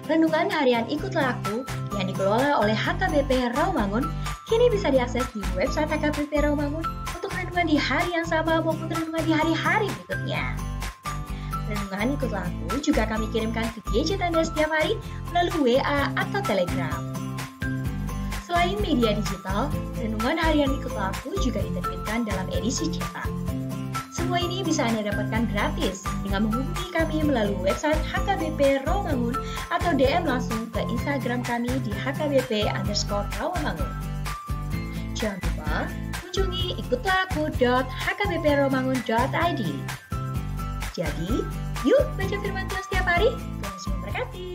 Renungan harian Ikutlah Aku yang dikelola oleh HKBP Rawamangun kini bisa diakses di website HKBP Rawamangun untuk renungan di hari yang sama maupun renungan di hari-hari berikutnya. Renungan Ikutlah Aku juga kami kirimkan ke gadget Anda setiap hari melalui WA atau Telegram. Selain media digital, renungan harian Ikutlah Aku juga diterbitkan dalam edisi cetak. Semua ini bisa Anda dapatkan gratis dengan menghubungi kami melalui website HKBP Rawamangun atau DM langsung ke Instagram kami di HKBP_Rawamangun. Jangan lupa kunjungi ikutlahku.hkbprawamangun.id. Jadi, yuk baca firman Tuhan setiap hari. Tuhan Yesus memberkati.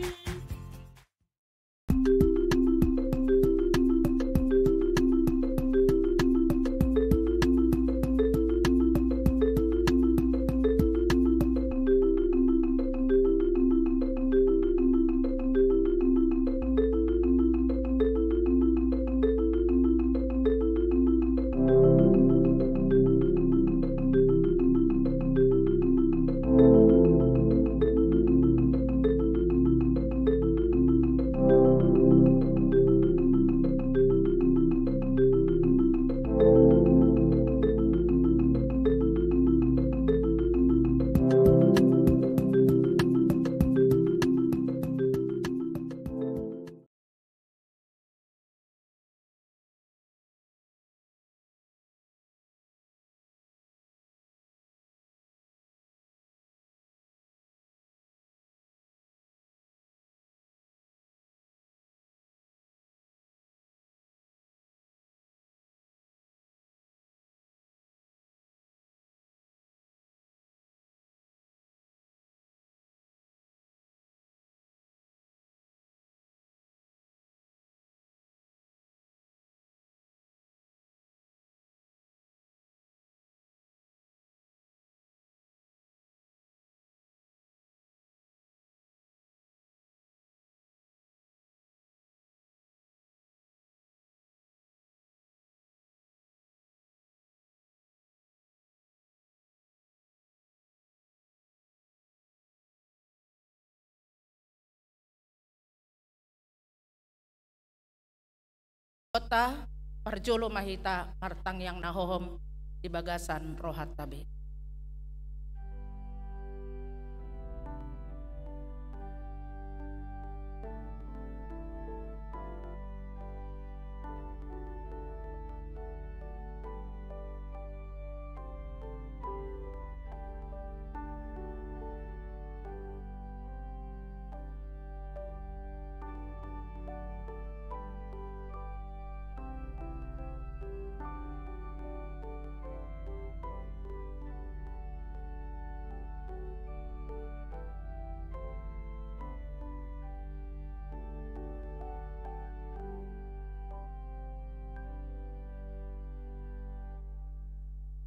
Kota Parjolo Mahita Martang yang nahohom di Bagasan Rohat Tabe.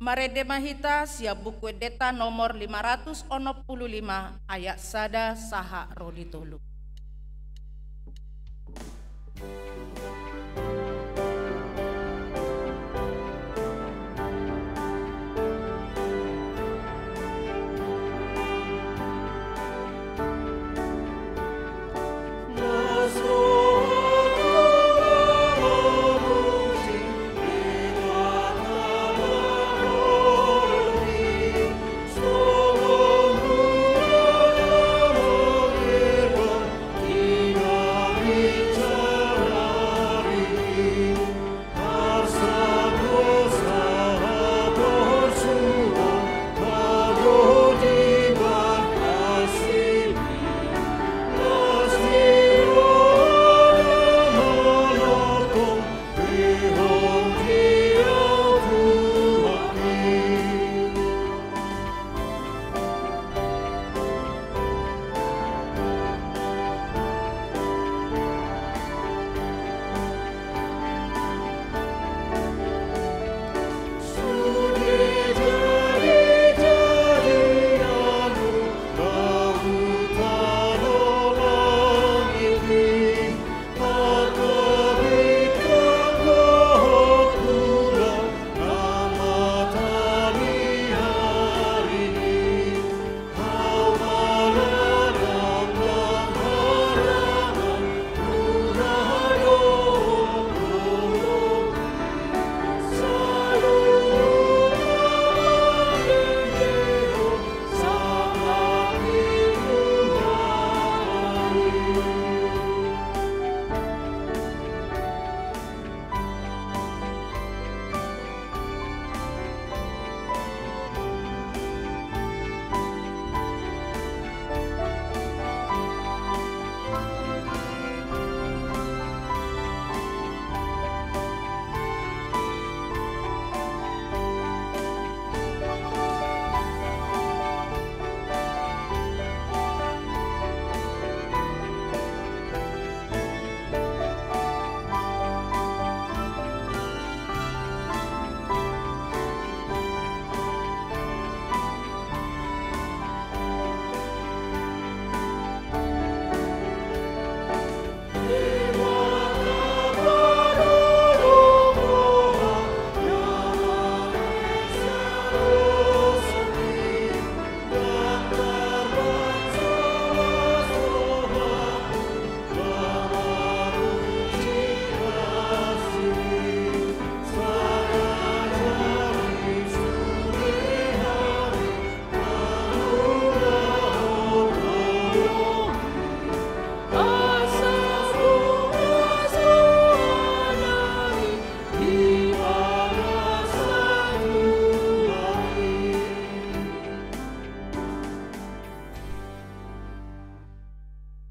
Marede Mahita siap buku deta nomor 565 ayat sada saha roditolu.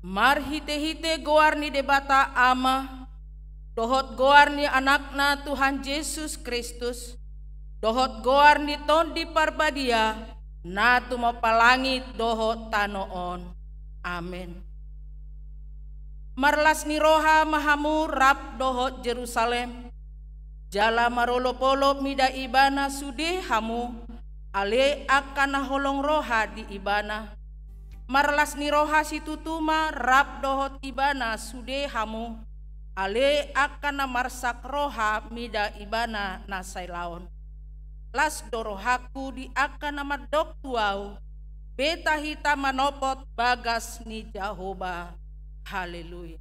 marhite-hite goar ni debata ama, dohot goar ni anakna Tuhan Yesus Kristus, dohot goar ni ton di parbadia, na tumapalangit dohot tanoon. Amin. Marlas ni roha mahamu rap dohot Jerusalem, jala marolo-polo mida ibana sude hamu, ale akan holong roha di ibana. Marlas ni roha situtuma rap dohot ibana sude hamu, ale akan marsak roha mida ibana nasai laon. Las dorohaku di akan madok tuau, beta hita manopot bagas ni Jehovah. Haleluya.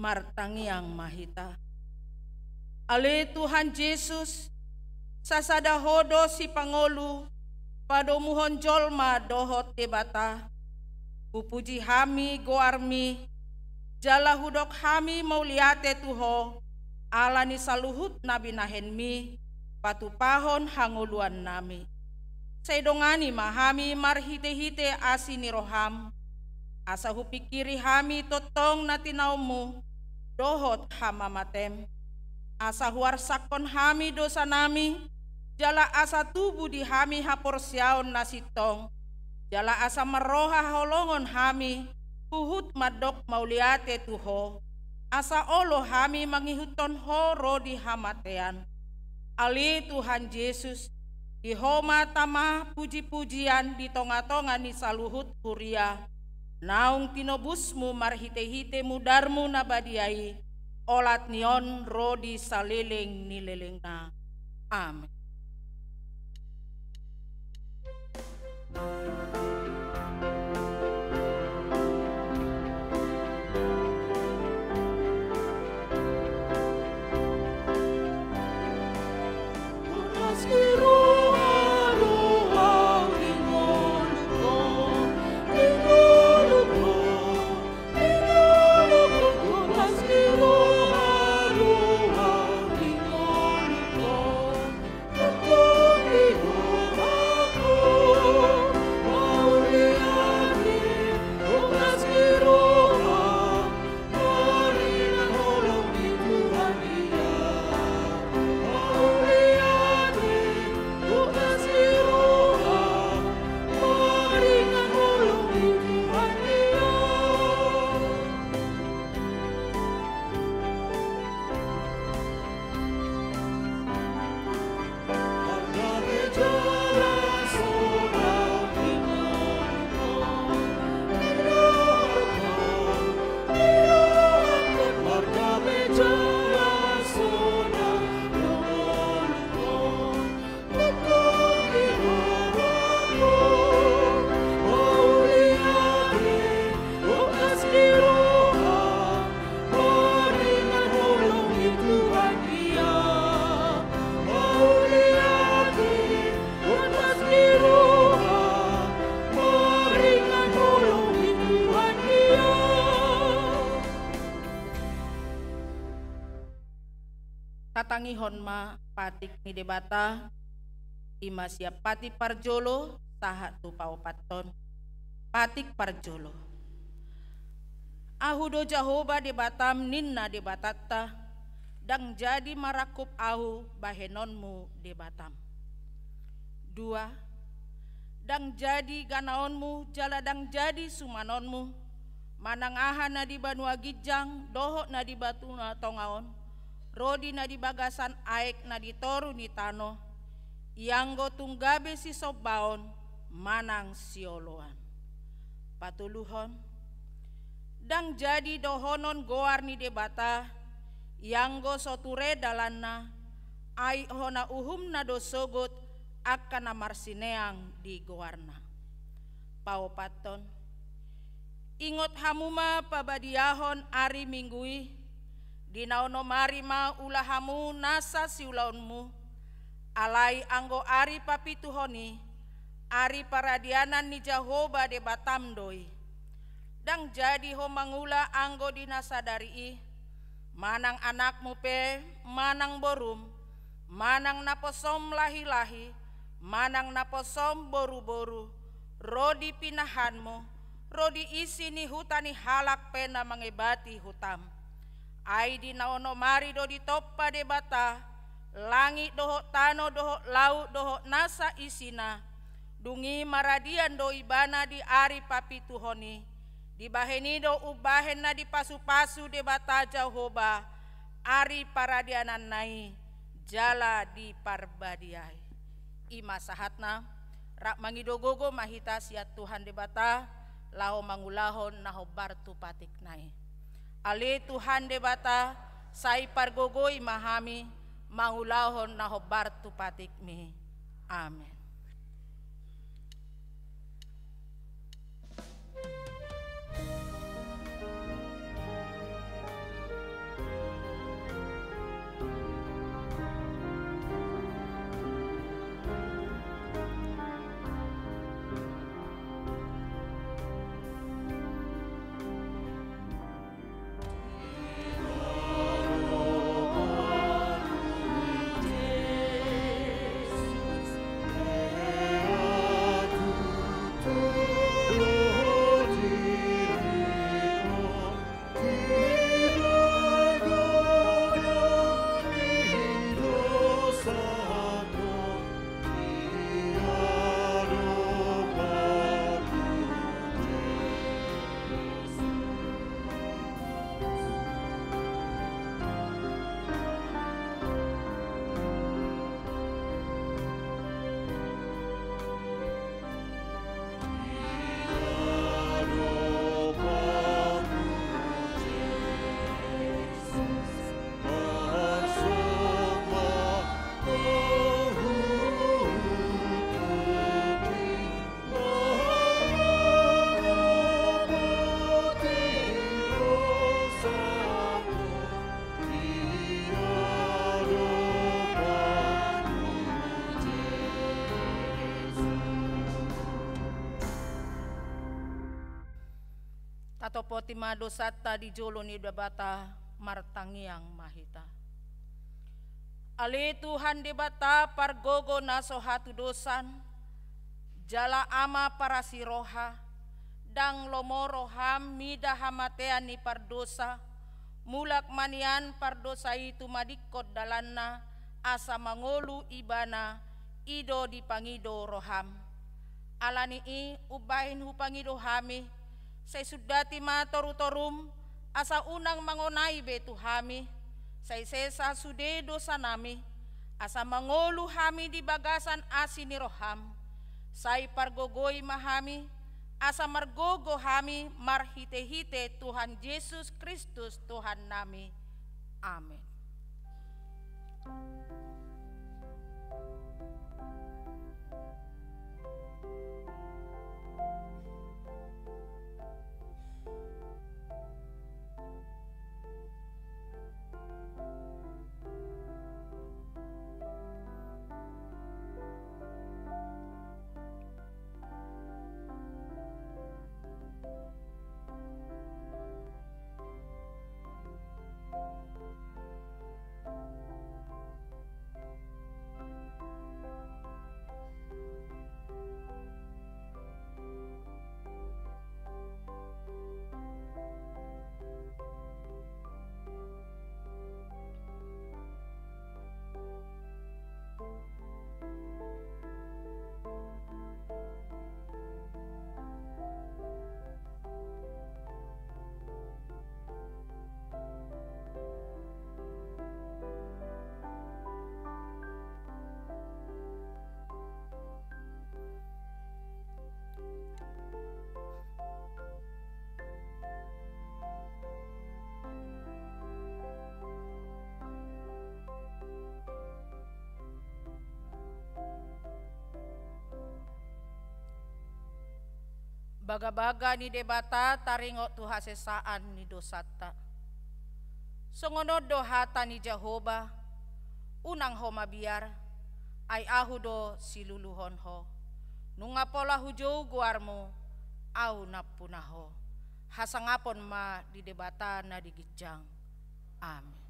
Martangiang mahita. Ale Tuhan Yesus, sasada hodo si Pangolu, padomuhon jolma dohot debata, pupuji hami goarmi, jala hudok hami mauliate tuho, ala ni saluhut nabi nahenmi, patupahon hanguluan nami. Saidongani mahami marhite-hite asini roham, asa hupikiri hami totong natinaumu, dohot hamamatem, asa huarsakon hami dosa nami, jala asa tubuh di hami haporsiaon nasitong, jala asa meroha holongon hami, puhut madok mauliate tuho, asa olo hami mangihuton horo di hamatean. Ali Tuhan Yesus, di homa tamah puji-pujian di tonga-tonga ni saluhut kuria, naung tinobusmu marhite-hite mudarmu nabadiai, olat nion rodi saliling nilelengna. Amin. Tatangihon ma patik ni debata, ima siap pati parjolo sahat tu paupaton, patik parjolo. Ahu do Jehovah debatam ninna debatata, dang jadi marakup ahu bahenonmu debatam. 2. Dang jadi ganaonmu jala dang jadi sumanonmu, manang aha na di banua gijang, dohok na di batu na tongaon, rodi na di bagasan aek na di toru ni tano, ianggo tunggabe si sobaon, manang sioloan. Patuluhon, dang jadi dohonon goar ni debata, ianggo soture dalanna, ai hona uhum na dosogot, akan namarsineang di goarna. Paupaton, ingot hamuma pabadiahon ari minggui, dinaono marima ulahamu nasa siulaunmu, alai anggo ari papituhoni, ari paradianan ni Jehovah debatam doi, dang jadi ho mangula anggo dinasadari manang anakmu pe manang borum, manang naposom lahi-lahi, manang naposom boru-boru, rodi pinahanmu, rodi isi ni hutani halak pena mengebati hutam. Aidi naono mari do ditoppa de bata, langit doho tano doho laut doho nasa isina, dungi maradian do ibana di ari papi tuhoni, di baheni do ubahen na di pasu-pasu de bata Jehoba, ari paradianan nai, jala di parbadiai. Ima sahatna, rak mangidogogo mahita siat Tuhan de bata, lao mangulahon naho bartu patik nai. Ale Tuhan de bata, sai pargogoi mahami, mangulahon naho bartu patik mi. Amin. Tato tima dosata di jolo ni debata martangiang mahita. Ale Tuhan debata pargogo naso hatu dosan, jala ama para siroha, dang lomoro ham mida hamatean ni pardosa, mulak manian pardosa itu madikot dalanna, asa mangolu ibana, ido dipangido roham. Alani i ubahin hupangido hami, say sudati matoru-torum, asa unang mangonai betu hami, say sesa sudedo sanami, asa mangolu hami di bagasan asini roham, say pargogoi mahami, asa margogo hami marhite-hite Tuhan Yesus Kristus Tuhan nami. Amin. Baga-baga ni debata taringo tuha sesaan ni dosata. Songono dohata ni Jehoba, unang ho mabiar, ay ahu do siluluhon ho. Nunga pola hujau guarmo, au napunaho. hasangapon ma di debata na digijang. Amin.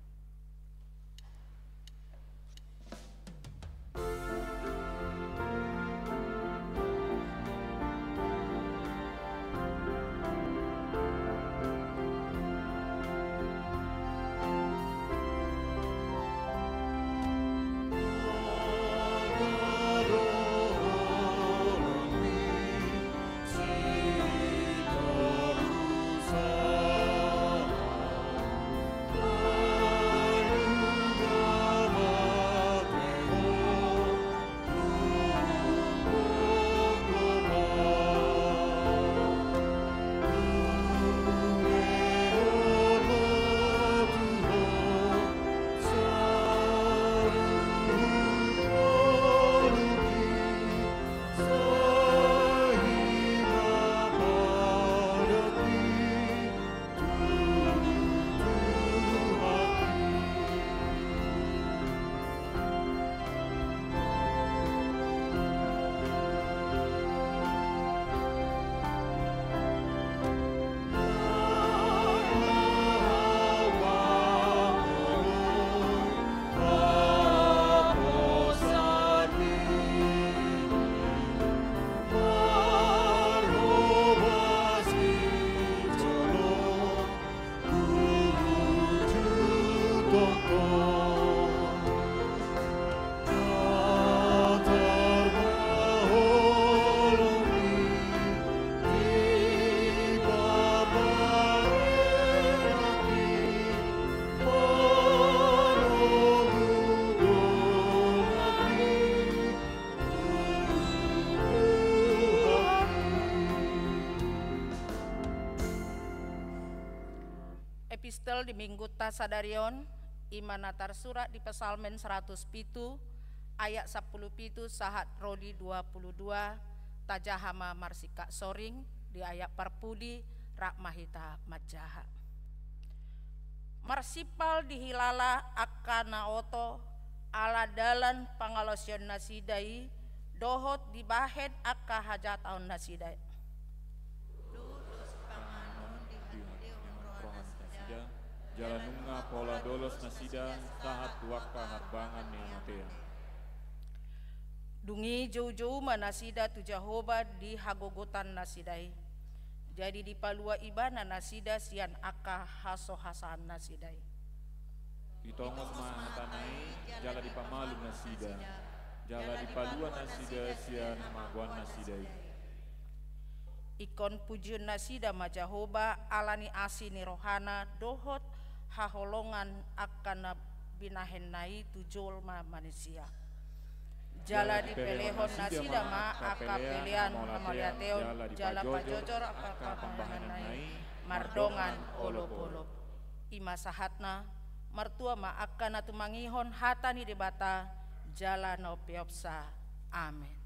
Epistel di Minggu Tasadarion imanatar surat di Pesalmen 100 pitu ayat 10 pitu sahat Rodi 22 tajahama marsika soring di ayat parpudi rakmahita majaha. Marsipal dihilala akana oto ala dalan pangalosion nasidai dohot dibahed akka hajataun nasidai. Jalan nunga pola dolos nasida tahat waka harbangan ni matea. Dungi jauh-jauh manasida tu Jehovah di hagogotan nasidai. Jadi di palua ibana nasida sian akka haso hasan nasidai. Di tongos mahatanai jala di pamalu nasida. Jala di palua nasida sian maguan nasidai. Ikon pujian nasida ma Jehovah alani asini rohana dohot haholongan akan binahenai tujul ma manusia. Jala di pelehon nasida ma aka pelian amaliateon jala pajojor aka pambahanai mardongan olop-olop. Ima sahatna martua ma akan atumangihon hatani debata jala no piopsa. Amin.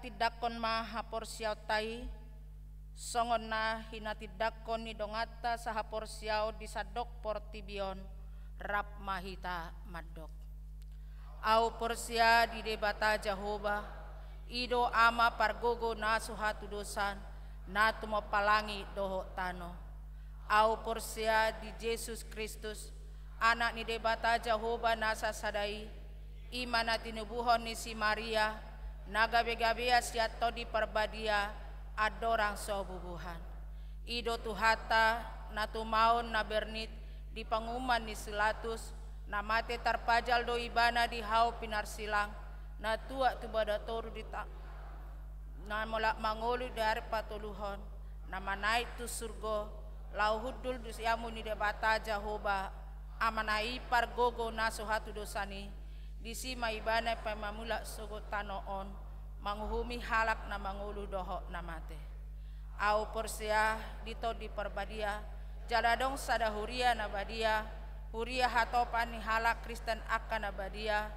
tidakon maha porsiau tai songon na hinatidakon ni dongata saha porsiau disadok portibion rap mahita madok. Au porsia di debata Jehovah ido ama pargogo na suhatu dosan na tumapalangi doho tano. Au porsia di Yesus Kristus anak ni debata Jehovah nasa sadai imana tinubuhon ni si Maria nagabe-gabea siato di perbadia adorang sobubuhan. Ido tuhata na tumaon na bernit di panguman ni silatus na mate tarpajal do ibana di hau pinarsilang na tua tu badatoru di ta na molak mangolu dari patuluhon na manai tu surgo lau hudul dus yamu ni debata Jehovah amanai pargogo na suhatu dosani disima ibana pemamula sogo tanoon manguhumi halak na mangulu doho na mate. Au porsia dito di perbadia jaladong sada huria na badia huria hatopan ni halak Kristen akan na badia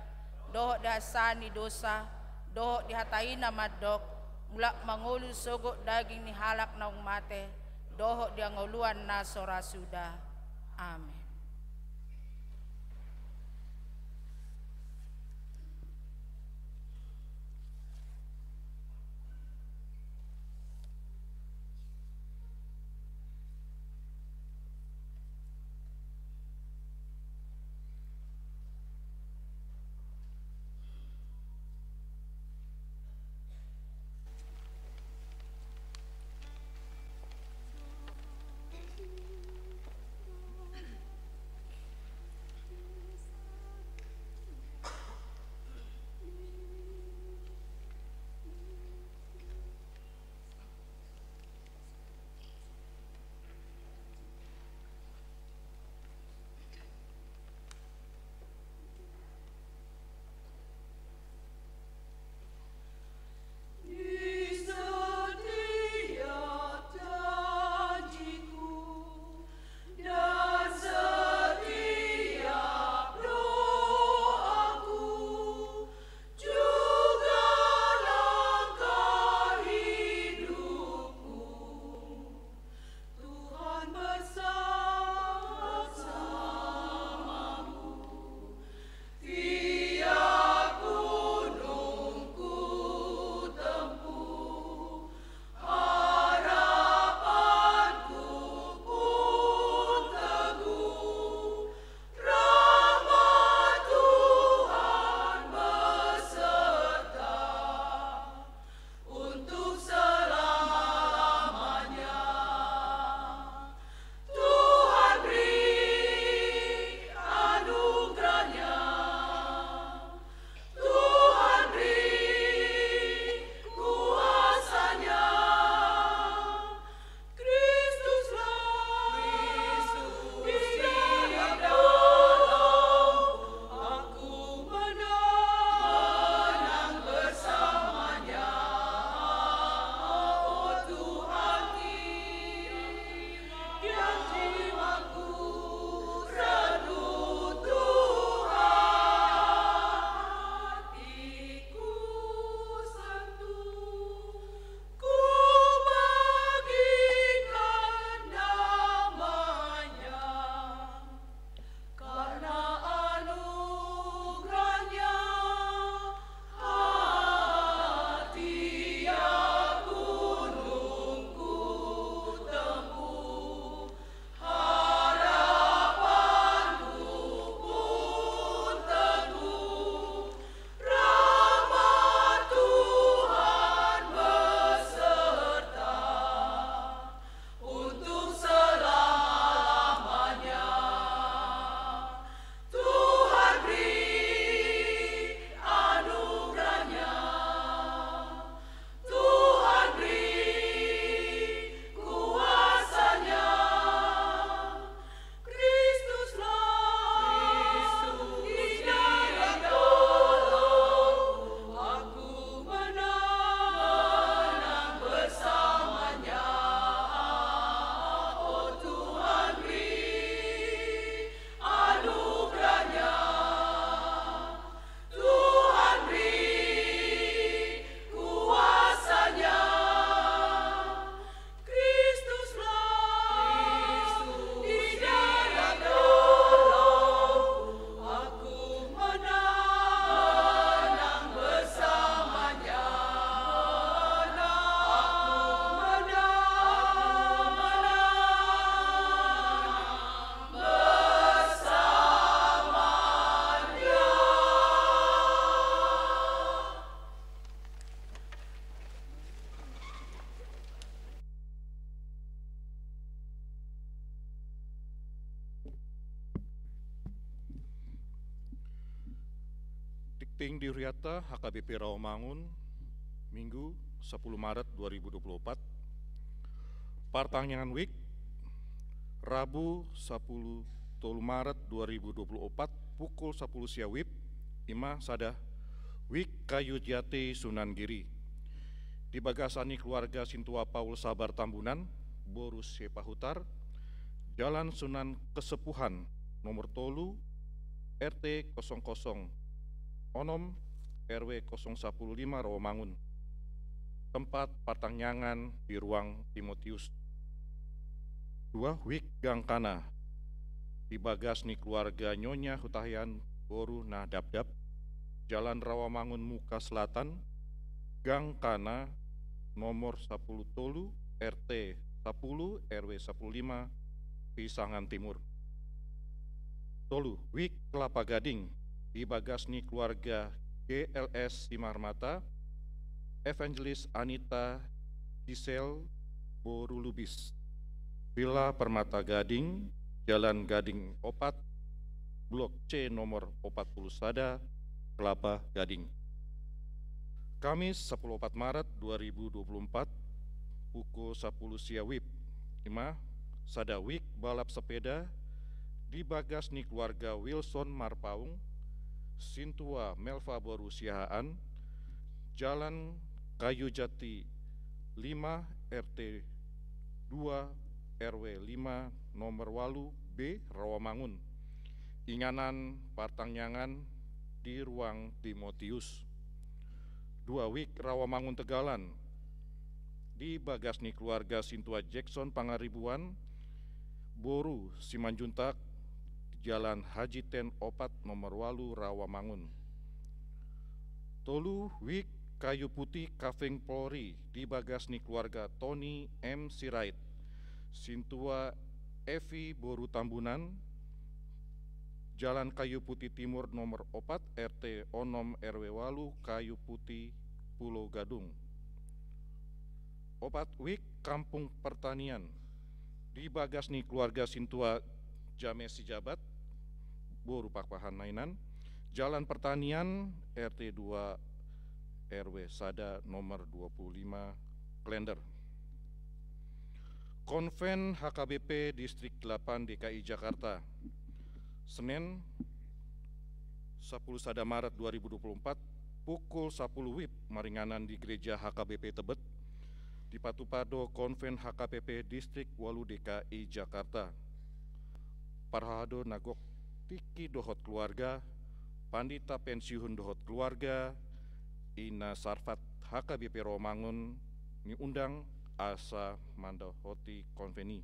doho dasani dosa doho dihatai na madok mulak mangulu sogo daging ni halak na mate doho dia ngoluan na sora sudah. Amin. Ting Dihuriata HKBP Rawamangun, Minggu 10 Maret 2024. Partanyangan Week, Rabu 10 Maret 2024, pukul 10 siawib, Ima Sadah, Week Kayu Jati Sunan Giri. Di bagasani keluarga Sintua Paul Sabar Tambunan, Borus Sepahutar, Jalan Sunan Kesepuhan, nomor tolu, RT 00, Onom, RW 015 Rawamangun. Tempat partangyangan di ruang Timotius. 2 Wik Gangkana, di bagasni keluarga Nyonya Hutahian Boru Nah Dabdab, Jalan Rawamangun Muka Selatan, Gangkana, nomor 10 tolu, RT 10, RW 15, Pisangan Timur. Tolu Wik Kelapa Gading, di bagasni keluarga GLS Simarmata, Evangelis Anita Gisel Boru Lubis, Villa Permata Gading, Jalan Gading Opat, Blok C nomor 40 Sada, Kelapa Gading. Kamis 14 Maret 2024, pukul 10 siawib, Ima Sada Wik balap sepeda di bagasni keluarga Wilson Marpaung, Sintua Melva Boru Siahaan, Jalan Kayu Jati 5, RT 2, RW 5, nomor 8 B, Rawamangun. Inganan partangyangan di ruang Timotius. 2 Wik Rawamangun Tegalan, di bagasni keluarga Sintua Jackson Pangaribuan, Boru Simanjuntak, Jalan Haji Ten Opat nomor 8 Rawamangun. Tolu Wik Kayu Putih Kaving Polri, di bagasni keluarga Tony M. Sirait, Sintua Evi Boru Tambunan, Jalan Kayu Putih Timur nomor 4 RT Onom RW 8 Kayu Putih Pulau Gadung. 4 Wik Kampung Pertanian, di bagasni keluarga Sintua Jamesi Jabat Boru Pakpahan Nainan, Jalan Pertanian RT 2 RW Sada nomor 25 Klender. Konven HKBP Distrik 8 DKI Jakarta, Senin 10 Sada Maret 2024, pukul 10 WIB maringanan di Gereja HKBP Tebet, di Patupado Konven HKBP Distrik 8 DKI Jakarta. Parhado Nagok Tiki Dohot Keluarga, Pandita Pensiun Dohot Keluarga, Ina Sarfat HKBP Rawamangun, Niundang Asa Mandahoti Konveni.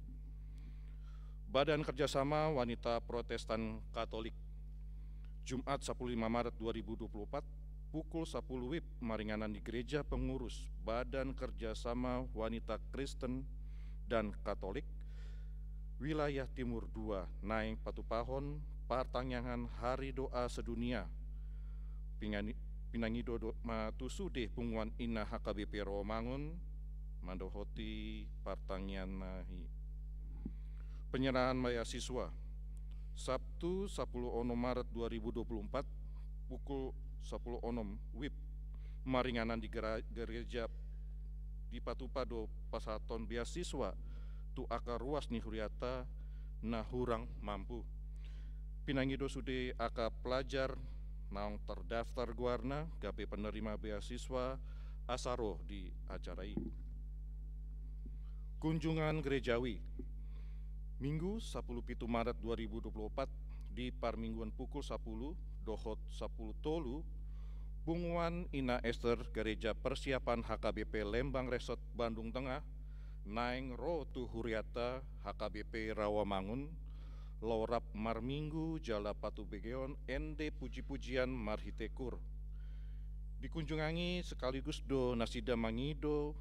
Badan Kerjasama Wanita Protestan Katolik, Jumat 15 Maret 2024, pukul 10 WIB maringanan di Gereja Pengurus Badan Kerjasama Wanita Kristen dan Katolik, Wilayah Timur 2, Naing Patupahon, partangyangan Hari Doa Sedunia, Pinangido Matusude Punguan Ina HKBP Rawamangun, Mandohoti Partangyanahi. Penyerahan mahasiswa, Sabtu 10 Maret 2024, pukul 10 WIB maringanan di gereja di Patupado Pasaton Beasiswa tu akar ruas Nihuriata Nahurang Mampu. Pinangido sude aka pelajar naung terdaftar guarna gape penerima beasiswa asaro di acarai. Kunjungan gerejawi, Minggu 10 Maret 2024, di parmingguan pukul 10 dohot 10 tolu, Bunguan Ina Esther Gereja Persiapan HKBP Lembang Resort Bandung Tengah, Naing Ro Tu Huriata HKBP Rawamangun, Lorap Marminggu Jala Patu Begeon ND Puji-pujian Marhitekur. Dikunjungangi sekaligus do nasida mangido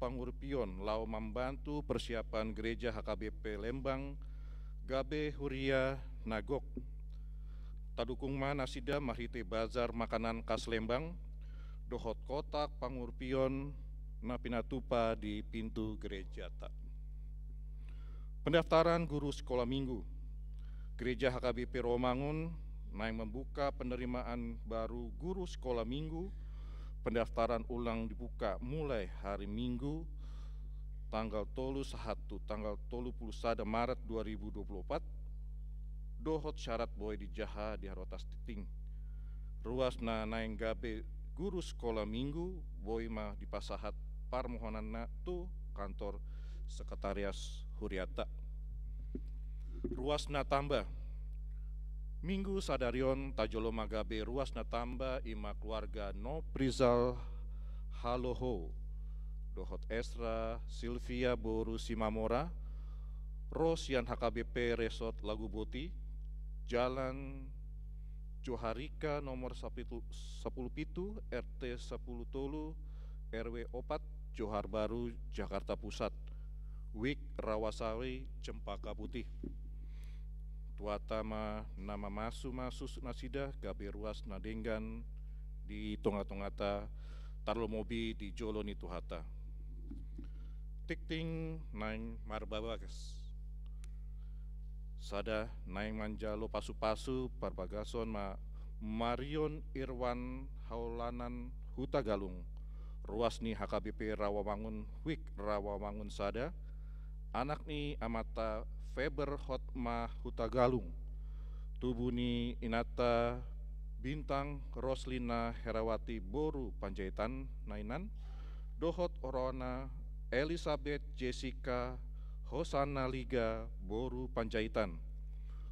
pangurpion lau membantu persiapan gereja HKBP Lembang Gabe Huria Nagok. Tadukung ma nasida Marhite Bazar Makanan Khas Lembang, dohot kotak pangurpion napinatupa di pintu gereja tak. Pendaftaran guru sekolah minggu, Gereja HKBP Rawamangun, naik membuka penerimaan baru guru sekolah minggu. Pendaftaran ulang dibuka mulai hari Minggu tanggal 31 Maret 2024. Dohot syarat boy dijaha di harotas titing. Ruas na naeng gabe guru sekolah minggu boy mah dipasahat permohonan na tu kantor sekretarias Huriata. Ruas na tambah Minggu sadarion tajolo magabe ruas na tambah ima keluarga no Prizal Haloho Dohot Esra Silvia Boru Simamora Rosian HKBP Resort Lagu Boti Jalan Joharika nomor 10 pitu RT 10 Tolu RW 4 Johar Baru Jakarta Pusat. Wik Rawasari Cempaka Putih. Tuatama nama masu nasida gabe ruas nadenggan di tonga-tongata tarlomobi di Joloni Tuhata. Tikting naing marbabagas. Sada naing manjalo pasu-pasu parbagason ma Marion Irwan Haulanan Huta Galung. Ruas ni HKBP Rawamangun Wik Rawamangun sada. Anak ni amata Feber Hotma Huta Galung. Tubuh ni Inata Bintang Roslina Herawati Boru Panjaitan Nainan. Dohot Orona Elizabeth Jessica Hosana Liga Boru Panjaitan.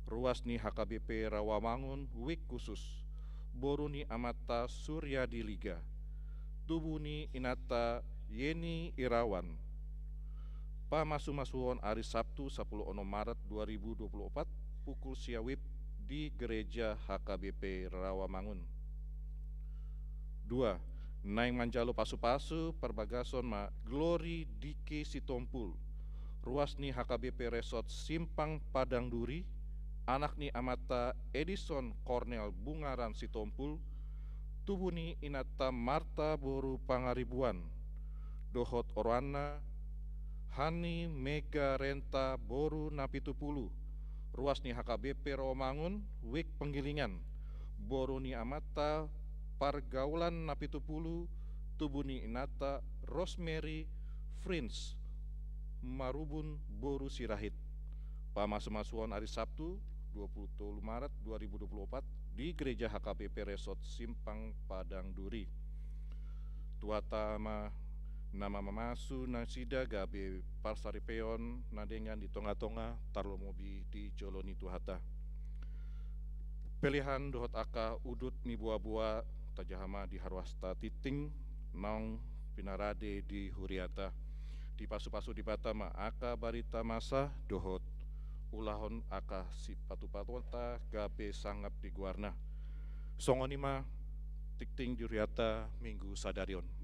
Ruas ni HKBP Rawamangun Wik khusus. Boru ni amata Surya di Liga. Tubuh ni Inata Yeni Irawan. Pamasu-masuhon hari Sabtu 10 Maret 2024 pukul siawib di Gereja HKBP Rawamangun. 2. Naing manjalo pasu-pasu perbagason ma Glory Diki Sitompul. Ruas ni HKBP Resort Simpang Padang Duri. Anak ni amata Edison Cornel Bungaran Sitompul. Tubuh ni Inata Marta Boru Pangaribuan. Dohot Orwana Hani Mega Renta Boru Napitupulu. Ruas ni HKBP Rawamangun Wik Penggilingan. Boru ni amata Pargaulan Napitupulu. Tubuh ni Inata Rosemary Frins Marubun Boru Sirahit. Pamasu-masuhon hari Sabtu 20 Maret 2024 di Gereja HKBP Resort Simpang Padang Duri. Tuatama nama mamasu nasida gabe parsaripeon nadengan di tonga-tonga tarlomobi di Joloni Tuhata. Pilihan dohot aka udut ni buah-buah tajahama di harwasta titing naung pinarade di Huriata. Di pasu-pasu di Batama aka barita masa dohot ulahon aka si patu-patuanta gabe sangap di Guarna. Songonima tikting di Huriata Minggu sadarion.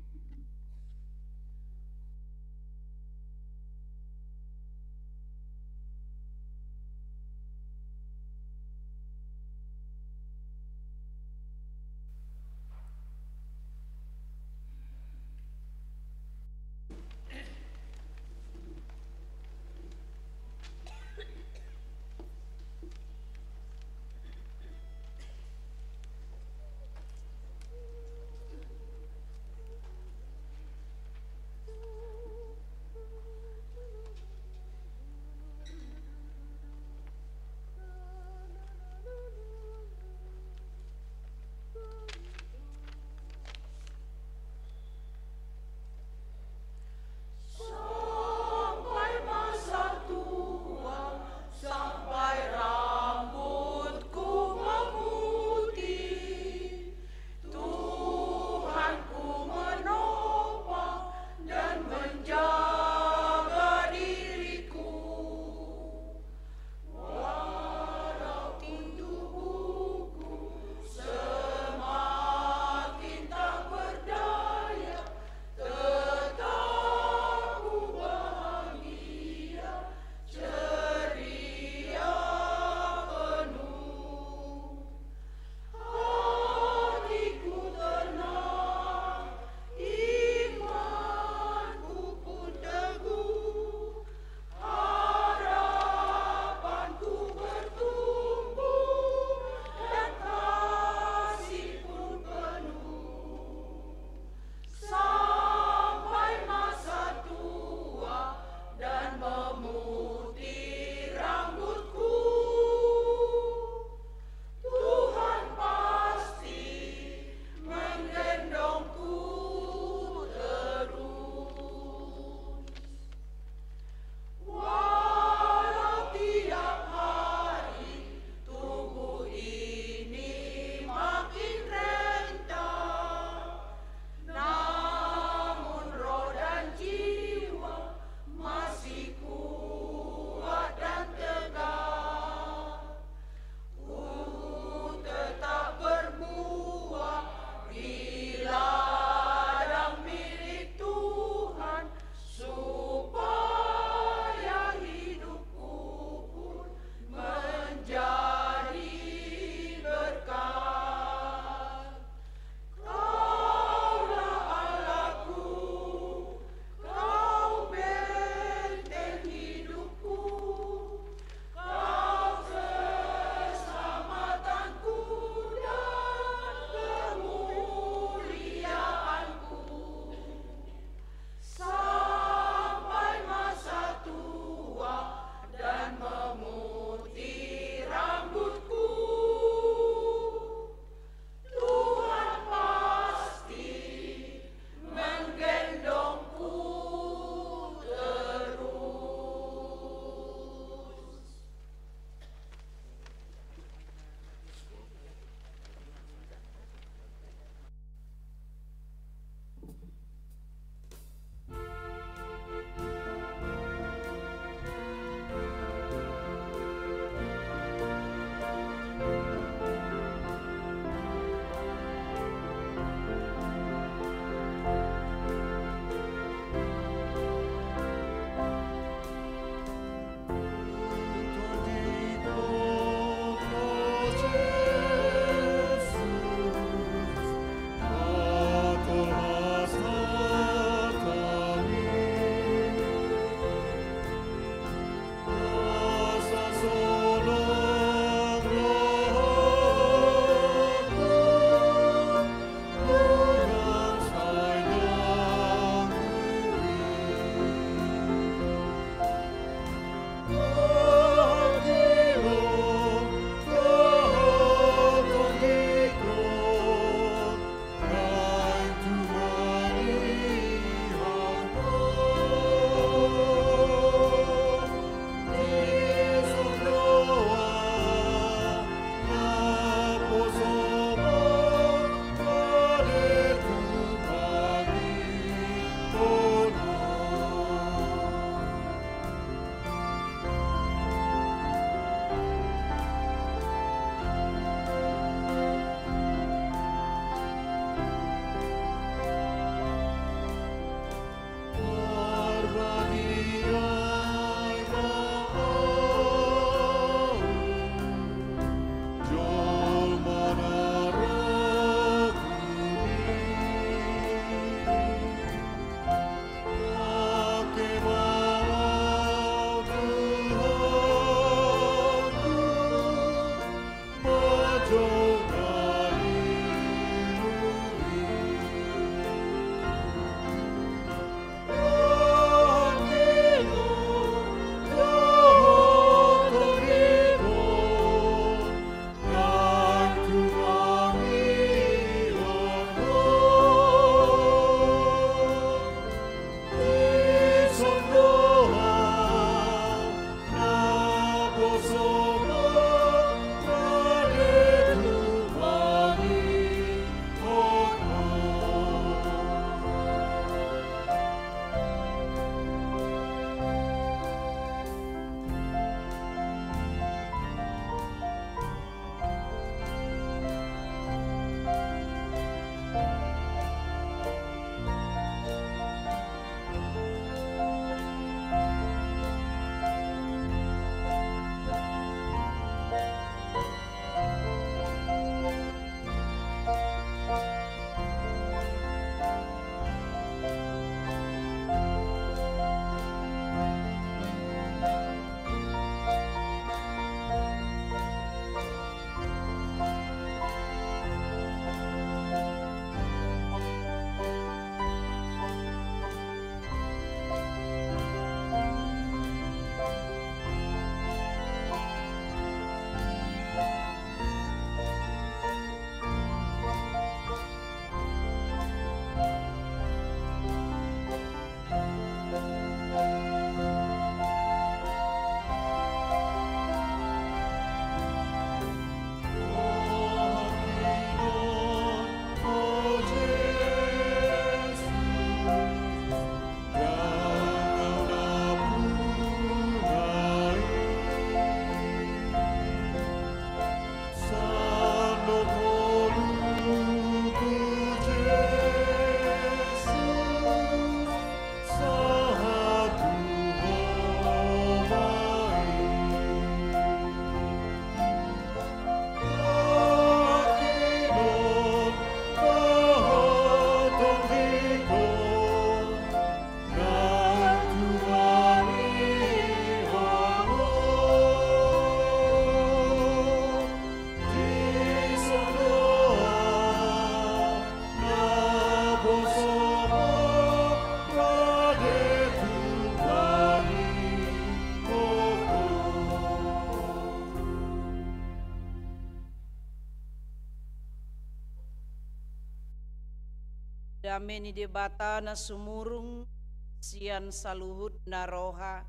dame ni debata na sumurung sian saluhut na roha.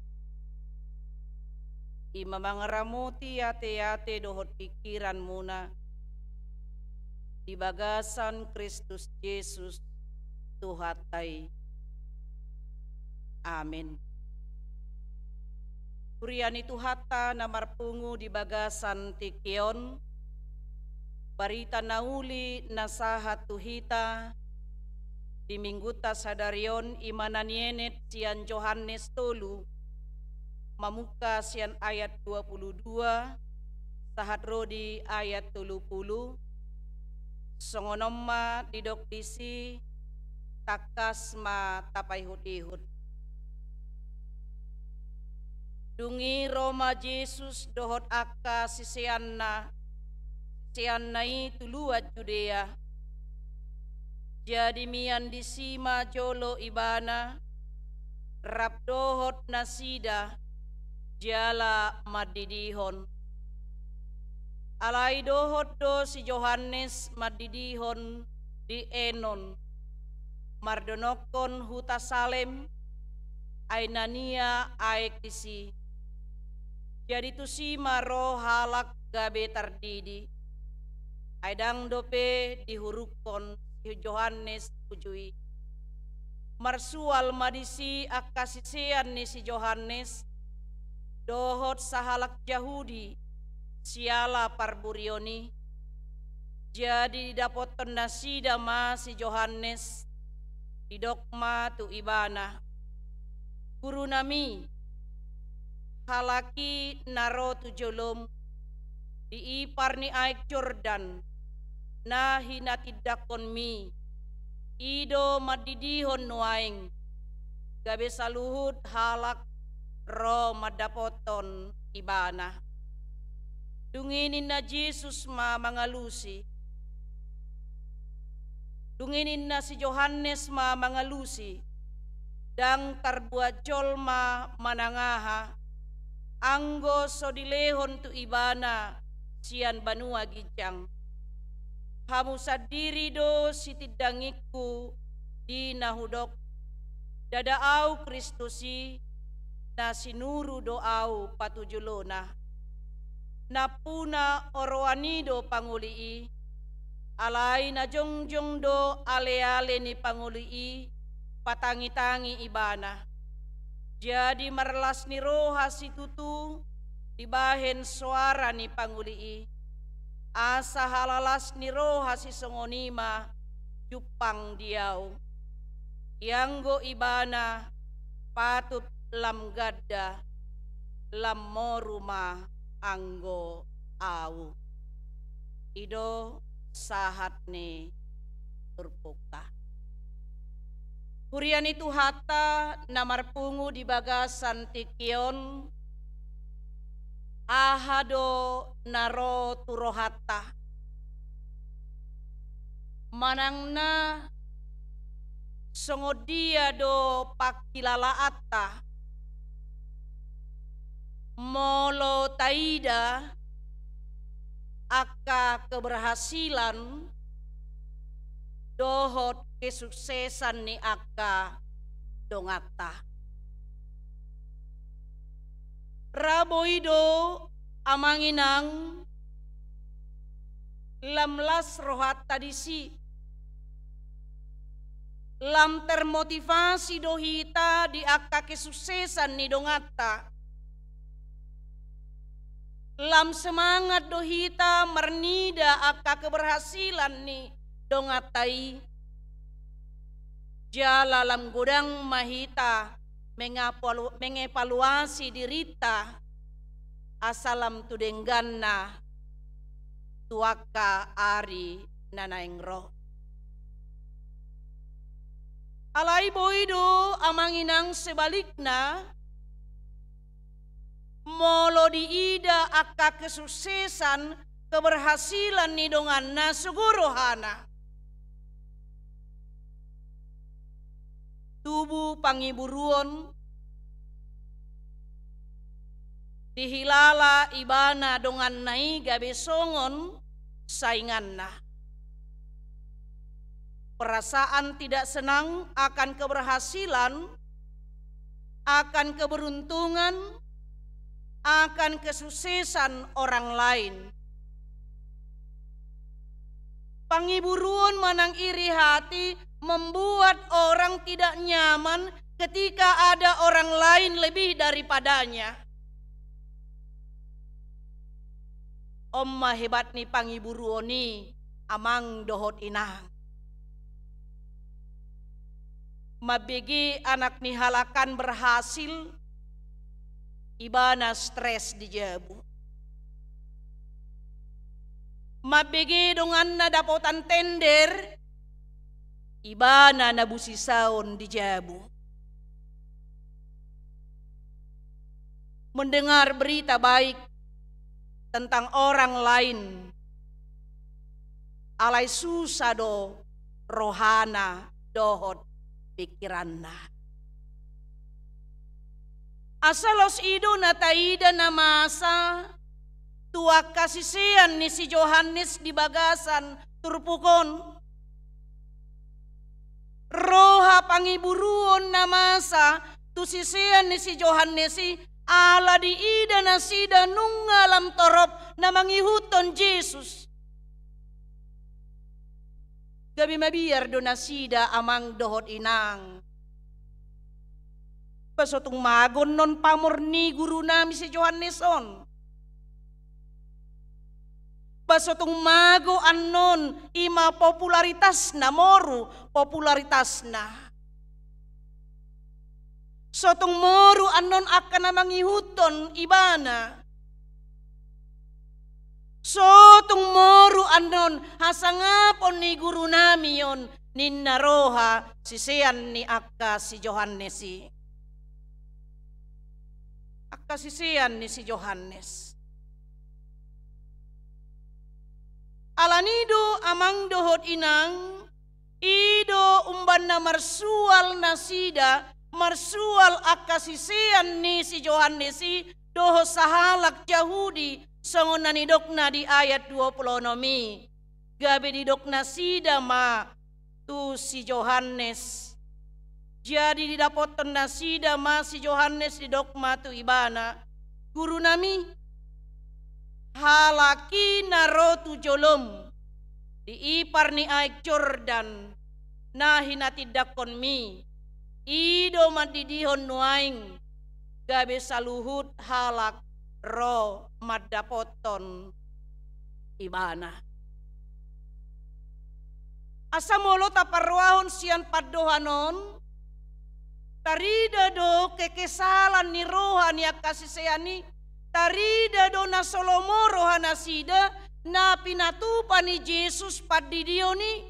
Ima mangaramuti yate-yate dohot pikiran muna. Di bagasan Kristus Yesus Tuhatai. Amin. Kuriani Tuhata na marpungu di bagasan tikion. Barita nauli nasahat tuhita. Di mingguta sadarion imananyenet sian Yohanes tolu. Mamuka sian ayat 22. Sahat rodi ayat 30. Songonomma didok disi takas ma tapai hut-ihut. Dungi Roma Yesus dohot akka sisianna tuluat Judea. Jadi mian disima jolo ibana rap dohot nasida jala madidihon. Alai dohot do si Yohanes madidihon di Enon. Mardonokon huta Salem ainania aek disi. Jadi tusi maro halak gabe tardidi. Aidang dope dihurukon si Yohanes ujui. Marsual madisi akasisian ni si Yohanes. Dohot sahalak Yahudi siala parburioni. Jadi dapoton nasida ma si Yohanes didokma tu ibana. Guru nami halaki naro tu jolom diipar ni aik Jordan na hinatidakon mi ido madidihon nuaing gabe saluhut halak ro madapoton ibana. Dunginin na Jesus ma mangalusi. Dunginin na si Yohanes ma mangalusi. Dang tarbuat jolma manangaha. Anggo sodilehon tu ibana sian banua gijang. Hamu sadiri do sitidangiku di nahudok. Dada au Kristusi na sinuru do au patujulona. Napuna oroanido pangulii. Alai na jongjong do ale-ale ni pangulii. Patangi-tangi ibana. Jadi marlas ni roha si tutu dibahen suara ni pangulii. Asa halalas ni roha si songonima jupang diau. Yanggo ibana patut lam gadda lam moruma anggo au. Ido sahat ni turpuka. Kurian itu hata namarpungu di bagasan tikion ahado naro turohata manangna songodia do pakilalaata molo taida aka keberhasilan dohot kesuksesan ni aka dongata. Raboido amanginang lamlas rohat tadisi. Lam termotivasi dohita di aka kesuksesan ni dongata. Lam semangat dohita mernida aka keberhasilan ni dongatai. Jala lam godang mahita mengevaluasi dirita asalam tudengganna tuaka ari nanaing roh. Alai boido amanginang sebalikna molo diida aka kesuksesan keberhasilan ni donganna sugurohana. Tubuh pangiburuon dihilala ibana dongan nai gabe songon sainganna. perasaan tidak senang akan keberhasilan, akan keberuntungan, akan kesuksesan orang lain. Pangiburuon manang iri hati membuat orang tidak nyaman ketika ada orang lain lebih daripadanya. Omma hebat ni pangiburuon ni amang dohot inang. Mabigi anak ni halakan berhasil, ibana stres di jabu. Mabigi dengan na dapotan tender, ibana na busisaon di jabu. Mendengar berita baik tentang orang lain, alai susado rohana dohot pikiranna. Asalos ido na taida na masa, tua kasisian ni si Yohanes di bagasan turpukon. Roha pangiburuon na masa, tu sisian ni si Yohanes ala di ida na sida nung alam torop na mangihuton Jesus. Gabi mabiar do na sida amang dohot inang. Pasotong magon non pamor ni guru nami si Yohanes on. Pasotong mago anon ima popularitas na moru popularitas na. Sotong moru anon akan na mangihuton ibana. Sotong moru anon hasangapon ni guru nami yon ninna roha sisian ni akka si Yohanes. Akka sisian ni si Yohanes. Alanido amang dohot inang, ido umban na marsual na sida, marsual akasisian ni si Yohanes doho sahalak Yahudi songon nanidok na di ayat 20 nomi. Gabi didok na sida ma tu si Yohanes. Jadi didapoton na sida ma si Yohanes didok ma tu ibana. Guru nami halaki narotu jolom di ipar ni aik Jordan na hinatidakon mi ido madidihon nuaing gabe saluhut halak ro madapoton ibana. Asa molo taparwahon sian padohanon tarida do kekesalan ni roha ni akasiseyani. Tarida do na Solomo rohana sida na pinatupa ni Jesus padidio ni.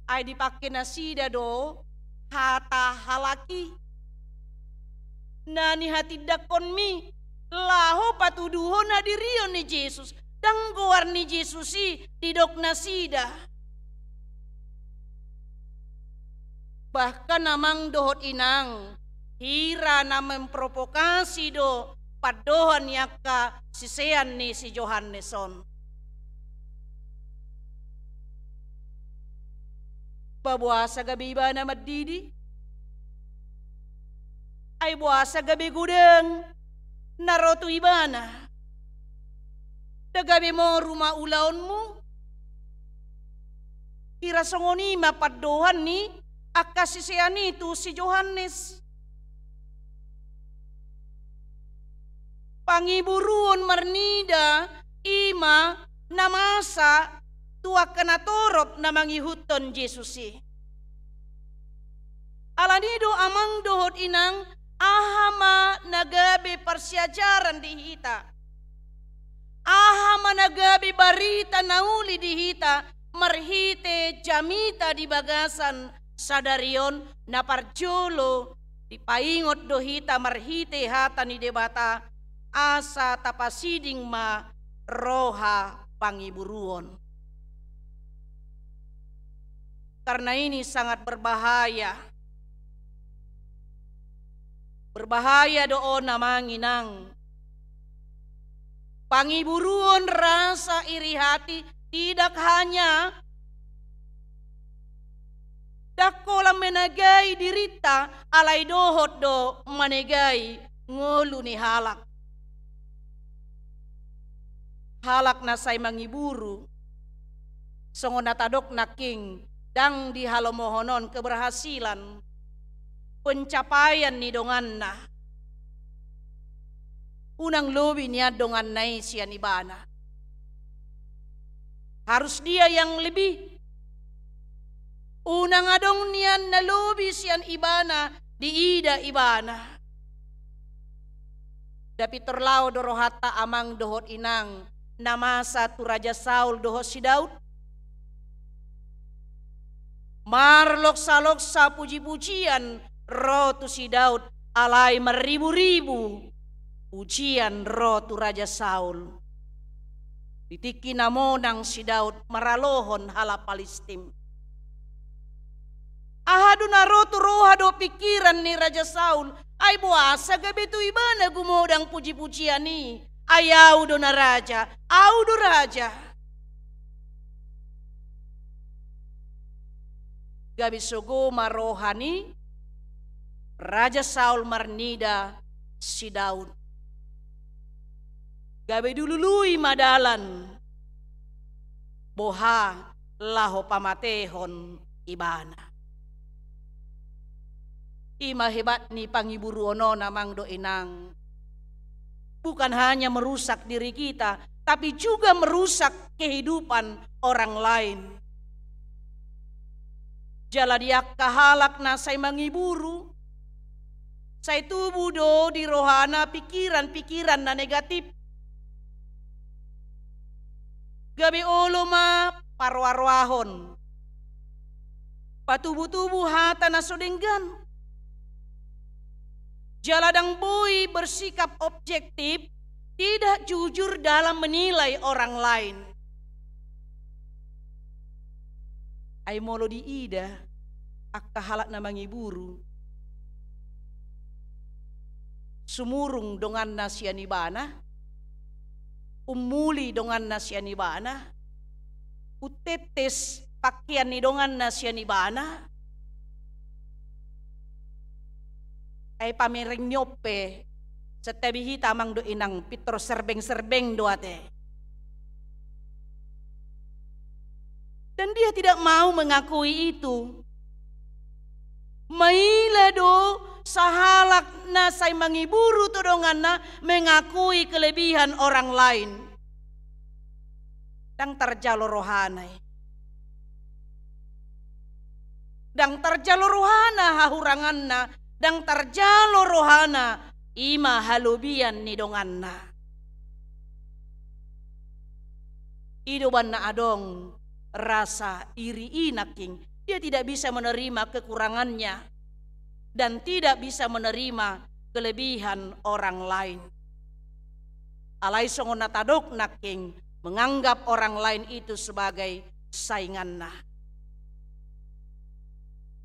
Ay dipake na sida do hata halaki. Na ni hatidakon mi laho patuduhon na diriyo ni Jesus. Dangguar ni Jesus didok na sida. Bahkan namang dohot inang hira na memprovokasi do padohan yaka sisean ni si Yohaneson. Babuasa gabi ba na madidi? Ay buasa gabi gudeng naroto ibana. Dagabi mo rumah ulaon mo. Hira songoni mapadohan ni akasisean itu si Yohanes. Pangiburuon marnida ima namasa tua kenatorop na mangihuton Jesusi. Alanido amang dohot inang ahama nagabe persyajaran dihita. Ahama nagabe barita nauli dihita marhite jamita di bagasan sadarion na parjolo dipaingot dohita marhite hata ni debata. Asa tapasiding ma roha pangiburuon. Karena ini sangat berbahaya. Berbahaya doon namang inang. Pangiburuon rasa iri hati tidak hanya Dakola menagai dirita alai dohot do manegai ngolu ni halak. Halak na say mangiburu songon natadok na king dang di halomohonon keberhasilan pencapaian ni dongan na. Unang lobi niya dongan nai sian ibana. Harus dia yang lebih. Unang adong niyan na lobi sian ibana di ida ibana. Dapi terlau dorohata amang dohot inang namasa tu Raja Saul dohot si Daud. Marlok salok sa puji-pujian roh tu si Daud alai meribu-ribu pujian roh tu Raja Saul. Ditiki namonang si Daud maralohon hala Palistim. Ahadu narotu rohado pikiran ni Raja Saul. Ay buasa gabi tu ibana gumodang puji-pujian ni. Ayaw do na raja, au do raja. Gabi sugo marohani Raja Saul marnida si Daud. Gabi dulului madalan boha laho pamatehon ibana. Ima hebat ni pangiburu ono namang do inang. Bukan hanya merusak diri kita, tapi juga merusak kehidupan orang lain. Jala dia kahalak na say mangiburu. Say tubuh do di rohana pikiran-pikiran na negatif. Gabi olo ma parwarwahon. Patubuh-tubuh hata na sodenggan. Jaladang boy bersikap objektif, tidak jujur dalam menilai orang lain. Ay molo di ida, akka halak na mangiburu. Sumurung dongan na sianibana, umuli dongan na sianibana, utetes pakaian ni dongan na sianibana, ay pamireng nyope sa tabihi tamang do inang pitro serbeng-serbeng do ate. Dan dia tidak mau mengakui itu. Maila do sahalak na say mangiburu todongan na mengakui kelebihan orang lain. Dang terjalo rohanay. Dang terjalo rohana hahurangan na. Dang terjalo rohana ima halubian ni donganna. Idoban na adong rasa iri inaking. Dia tidak bisa menerima kekurangannya dan tidak bisa menerima kelebihan orang lain. Alai songon natadok naking menganggap orang lain itu sebagai sainganna.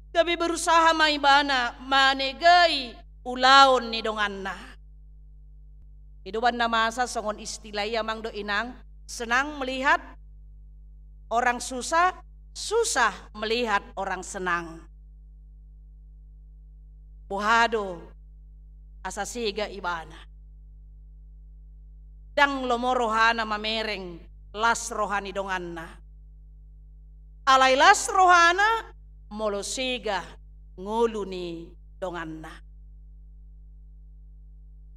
Gabi berusaha maibana manegai ulaon ni donganna. Hidupan na masa songon istilah yamang do inang senang melihat orang susah, susah melihat orang senang. Buhado asasiga ibana. Dang lomo rohana mamereng las rohani donganna. Alai las rohana molosiga nguluni donganna.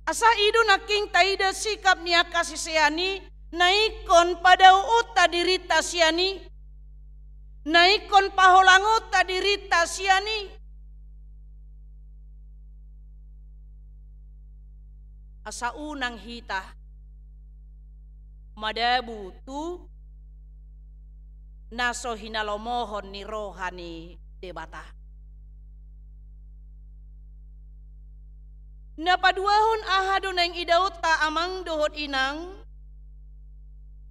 Asa idu naking taida sikap niya kasisiani naikon pada uta dirita siani. Naikon paholangota dirita siani. Asa unang hita madabu tu naso hinalomohon ni rohani debata. Napaduahon ahadon ang idauta amang dohot inang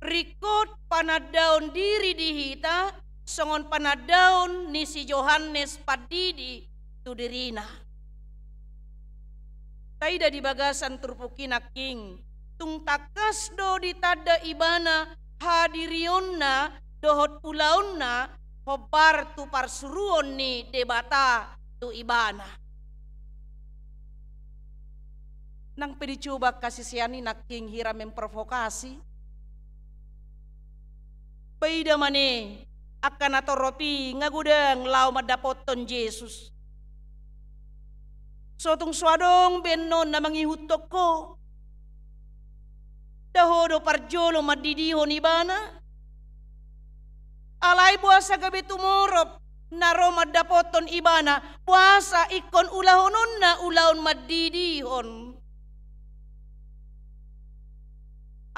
rikot panadaon diri dihita songon panadaon ni si Johannes padidi tudirina. Taida di bagasan turpukina king tung takas do ditada ibana hadirionna dohot pulaonna hobar tu parsuruon ni debata tu ibana. Nang pedicoba kasih siani naking hira memprovokasi. Paida mane akan atoropi ngagudang lau madapoton Yesus. Sotong swadong benon na mangihutok ko. Dahodo parjolo madidihon ibana. Alay buasa gabi tumorop na Roma dapoton ibana. Puasa ikon ulahonon na ulaon madidihon.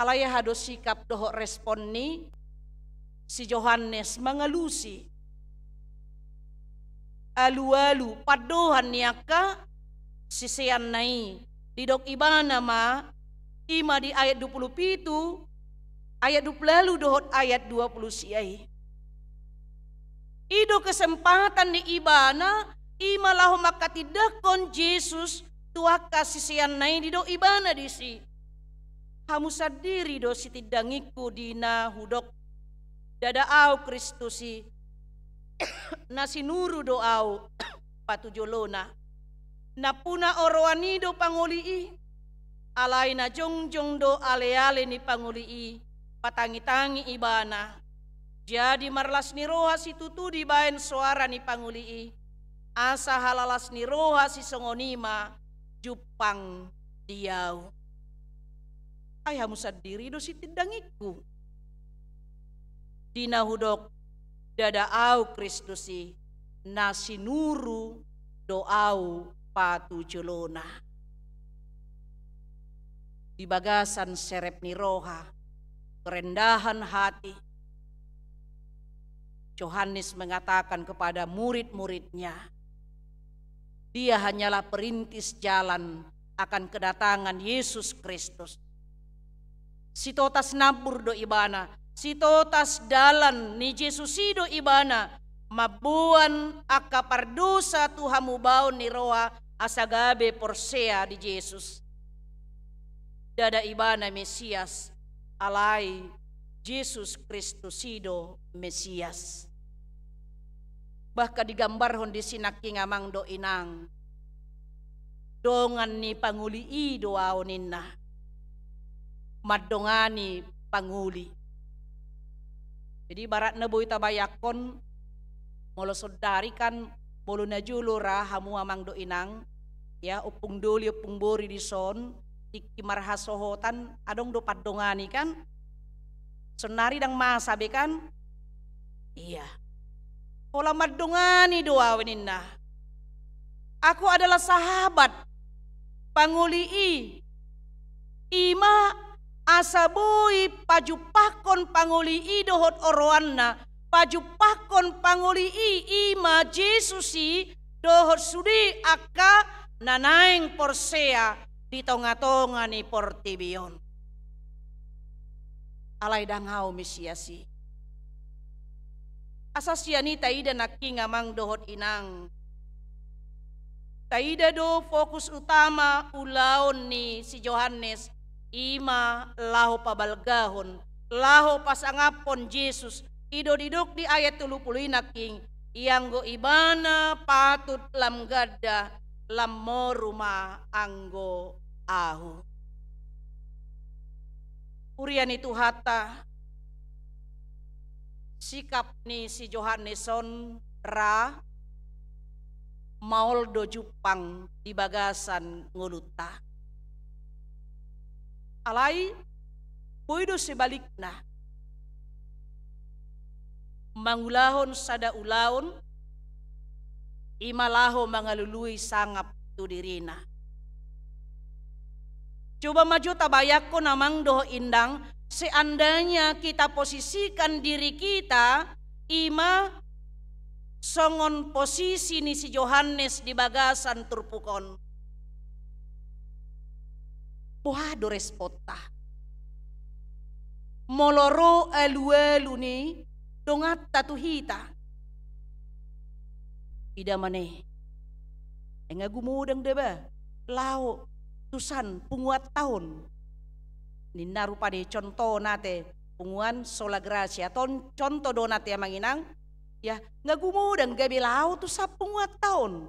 Alay hado sikap doho respon ni si Yohanes mangalusi. Alu-alu padohan niaka sisian nai didok ibana ma ima di ayat 27 ayat 20 dohot ayat 20 siai. Ido kesempatan di ibana ima lahu makatidakon Yesus tuaka sisian nai didok ibana disi. Hamu sadiri do si tidangiku dina hudok dada au Kristusi nasi nuru do au patujolona na puna oroani do pangolii alai na jongjong do ale-ale ni pangolii patangi-tangi ibana jadi marlas ni roha si tutu di baen suara ni pangolii asa halalas ni roha si songonima jupang diau ayamu sadiri do si tidangiku dina hudok dada au Kristusi nasi nuru do au patujolona. Di bagasan serep ni roha kerendahan hati Yohanes mengatakan kepada murid-muridnya dia hanyalah perintis jalan akan kedatangan Yesus Kristus. Sitotas nabur do ibana sitotas dalan ni Yesus do ibana mabuan akapardosa tuhamu baon ni roa asagabe porsea di Yesus. Dada ibana Mesias alai Yesus Kristus sido Mesias. Bahkan digambarhon di sinaki ngamang do inang dongan ni panguli i doao ninna madongani panguli. Jadi barat na boy tabayakon molo sodari kan bolo na julo ra hamu amang do inang ya upung doli upung bori di son tiki marhasohotan adong do padongani kan sonari dang masabe kan iya pola madongani doa weninna aku adalah sahabat panguli i ima asabui pajupakon panguli i dohot oroanna pajupakon panguli i ima Jesusi dohot sudi akka nanaing porsea di tonga-tonga ni portibion alay danghau Mesiasi asasiani taida naki ngamang dohot inang taida do fokus utama ulaon ni si Yohanes ima laho pabalgahon laho pasangapon Yesus ido diduk di ayat 30 naking ianggo ibana patut lam gada lam moruma anggo ahu urian itu hata sikap ni si Yohaneson ra maol do jupang di bagasan nguluta alai boydo sebalikna mangulahon sada ulaon imalaho mangalului sangap tu dirina. Coba maju tabayak ko namang doho indang seandainya kita posisikan diri kita ima songon posisi ni si Yohanes di bagasan turpukon. Puhado respota. Moloro alu-alu ni dongat tatuhita. Ida mane. Enga gumudang deba. Lao tusan punguat tahun. Nina rupa de contoh nate punguan sola gracia. Contoh donate manginang. Ya, ngagumudang gabi lao tu 10 tahun.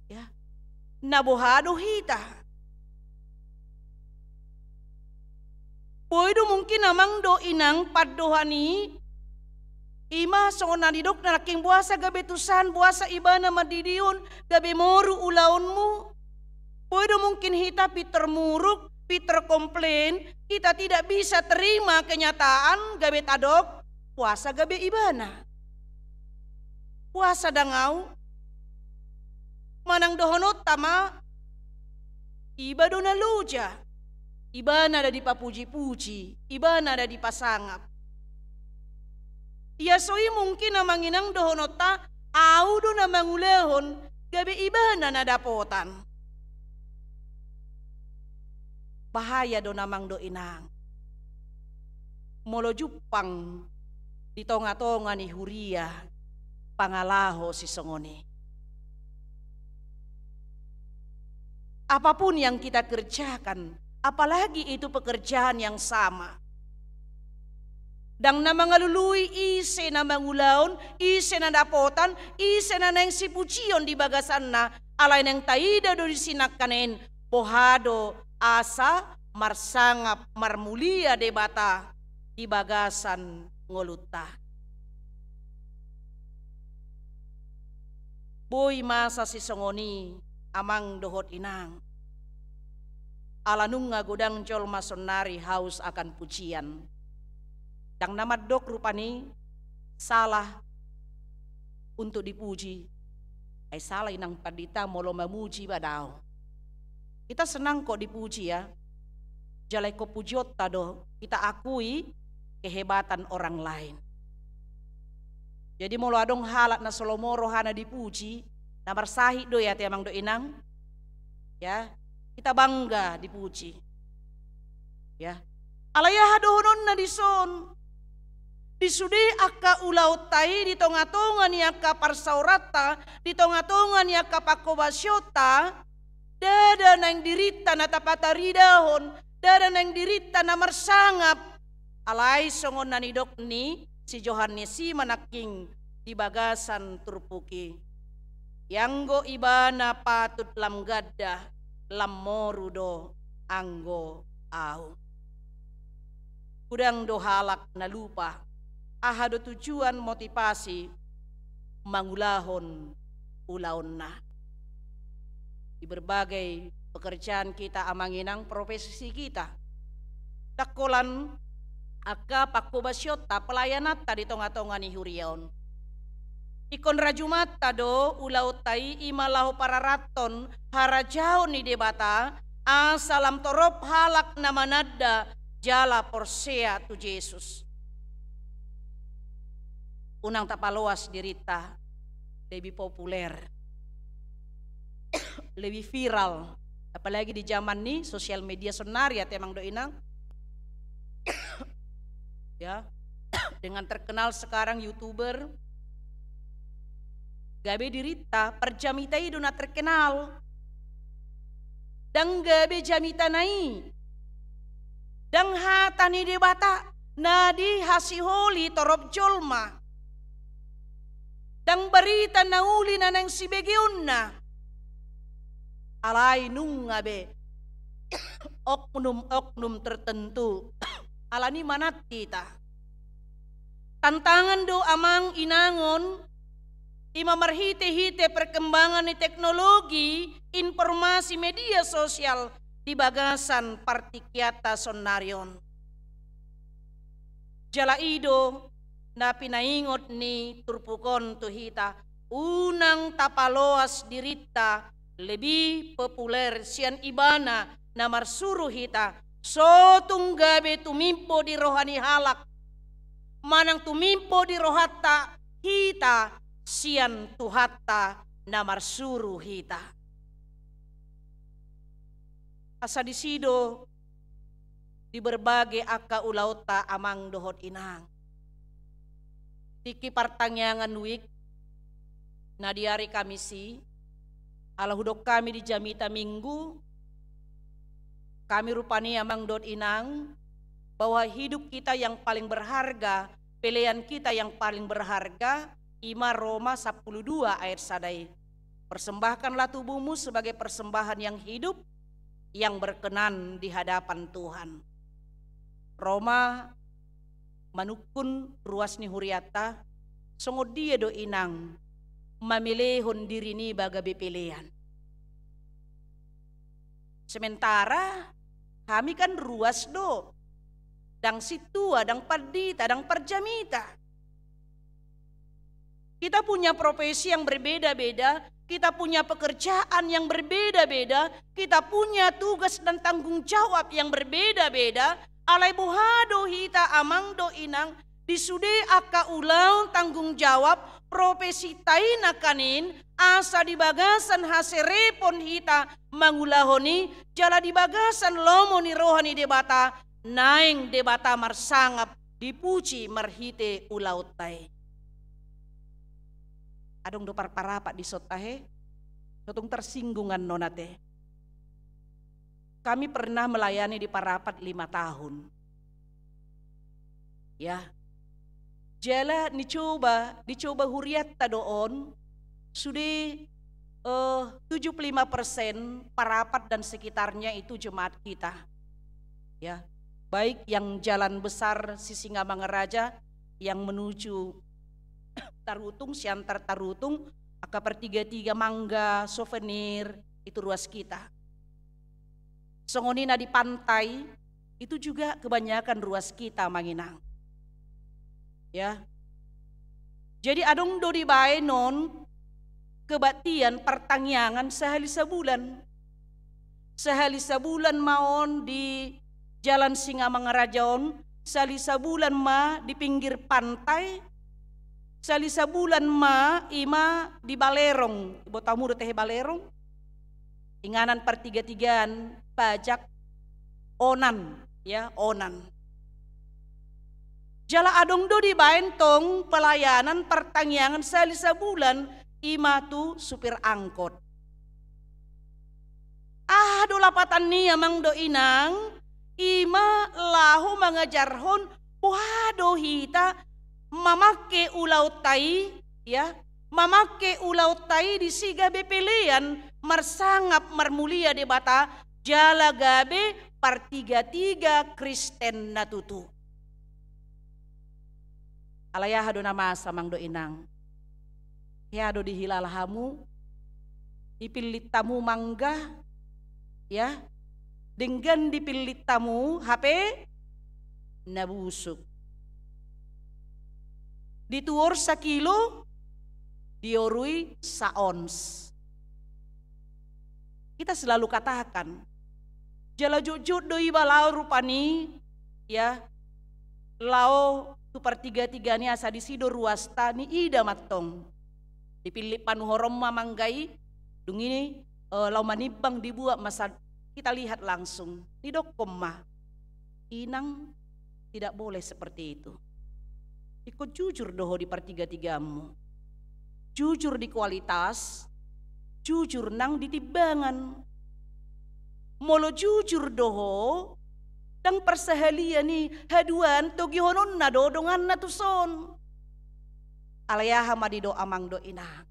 Ya. Nabohado hita. Pwede mungkin namang do inang paddohani ima songon nadidok na laking buasa gabi tusan buasa iba na madidion gabi moru ulaunmu. Pwede mungkin hita Peter muruk, Peter komplain, kita tidak bisa terima kenyataan gabi tadok puasa gabi ibana. Puasa dangau manang dohonot tama iba do na luja. Iba na ada di papuji-puji, iba na ada di pasangap. Ia soi mungkin na manginang dohonota, au do na mangulehon, gabi iba na nadapotan. Bahaya do namang do inang. Molo jupang di tonga-tonga ni huria, pangalaho si songoni. Apapun yang kita kerjakan, apalagi itu pekerjaan yang sama. Dang na mangalului ise na mangulaon, ise na dapotan, ise na nang sipucion di bagasan na, alay nang taida do disinakanin, pohado, asa, marsangap, marmulia debata, di bagasan ngoluta. Boy masa si songoni, amang dohot inang. Alanung ngagodang jol masonari haus akan pujian. Dang namadok rupani salah untuk dipuji. Ay salah inang padita molo mamuji badaw. Kita senang kok dipuji ya. Jalai ko pujot tado, kita akui kehebatan orang lain. Jadi molo adong halat na solomoro hana dipuji, na marsahi do ya tiamang do inang. Ya, kita bangga dipuji. Ya. Alaya hadohonon na dison. Disudi akka ulaw tay di tonga-tonga ni akka parsaurata, di tonga-tonga ni akka pakobasyota, dada nang dirita na tapataridahon, dada nang dirita na marsangap. Alay songon nanidok ni si Johannesi manaking di bagasan turpuki. Yanggo ibana patut lam gadda lam morudo anggo au. Kudang do halak na lupa. Ahado tujuan motivasi mangulahon ulaon na. Di berbagai pekerjaan kita amanginang profesi kita. Dakolan akka pakobasyota pelayanata di tonga-tonga ni huriaon. Ikon rajumata do ulau tai imalahu pararaton harajaon ni debata asalam torop halak namanada jala porsea tu Yesus. Unang tapaloas dirita lebih populer, lebih viral, apalagi di zaman ini sosial media sonari ya temang do inang. Ya, dengan terkenal sekarang YouTuber gabe dirita perjamita itu na terkenal dan gabe jamita nai dan hatani debata nadi hasiholi torop jolma dan berita nauli na nang sibegiun na alay nung ngabe oknum tertentu alani manat kita tantangan do amang inangon ima marhite-hite perkembangan ni teknologi informasi media sosial di bagasan partikyata sonarion jala ido na pinaingot ni turpukon tuhita unang tapaloas dirita lebih populer sian ibana na marsuru hita so tunggabe tumimpo di rohani halak manang tumimpo di rohata hita sian tuhata na marsuru hita asa disido di berbagai akka ulauta amang dohot inang tiki partangyangan wik na di hari Kamisi ala hudok kami di jamita minggu kami rupani amang dot inang bahwa hidup kita yang paling berharga pilihan kita yang paling berharga, ima Roma 12 ayat 1. Persembahkanlah tubuhmu sebagai persembahan yang hidup, yang berkenan di hadapan Tuhan. Roma manukun ruas ni huriata, sungod dia do inang, mamilihon diri ni baga bipilihan. Sementara kami kan ruas do, dang situa, dang pardita, dang perjamita. Kita punya profesi yang berbeda-beda, kita punya pekerjaan yang berbeda-beda, kita punya tugas dan tanggung jawab yang berbeda-beda. Alai buhado hita amang do inang, disude aka ulau tanggung jawab profesi taina kanin, asa di bagasan haserepon hita mangulahoni, jala di bagasan lomo ni rohani debata, naing debata marsangap dipuji marhite ulau tai. Adong do parparapat di sotahe, sotong tersinggungan nonate. Kami pernah melayani di Parapat 5 tahun. Ya, jala dicoba huriat doon, sudah 75% Parapat dan sekitarnya itu jemaat kita. Ya, baik yang jalan besar Sisingamangaraja yang menuju Tarutung, Siantar Tarutung, aka pertiga-tiga Mangga, Souvenir, itu ruas kita. Songonina di pantai, itu juga kebanyakan ruas kita Manginang. Ya. Jadi adong do di bae non kebatian pertangyangan sehali sebulan. Sehali sebulan maon di Jalan Singamangarajaon, sehali sebulan ma di pinggir pantai, sehali sebulan ma ima di Balerong, botamu teh Balerong. Inganan pertiga-tigaan pajak onan, ya onan. Jala adong do di baentong pelayanan pertangyangan sehali sebulan ima tu supir angkot. Do lapatan ni amang do inang ima lahu mangajarhon wado hita mamake ulau tai, ya mamake ulau tai di siga bepelean marsangap marmulia debata jala gabe partiga-tiga Kristen natutu. Alayah do nama samang do inang. Ya do dihilalahamu, dipilit tamu mangga, ya, dengan dipilit tamu HP nabusuk. Dituor 1 kilo, diorui 1 ons. Kita selalu katakan, jala jujur do iba lao rupani, ya, lao tu pertiga-tiganya asa disido ruasta ni ida matong. Dipilih panuhorom mamanggai, dung ini lau manibang dibuat masa kita lihat langsung. Didokom mah, inang tidak boleh seperti itu. Ikut jujur doho di pertiga-tigamu. Jujur di kualitas, jujur nang di timbangan. Molo jujur doho, dang persahalian ni haduan togi honon na dodongan na tuson. Alayah madido amang do inang.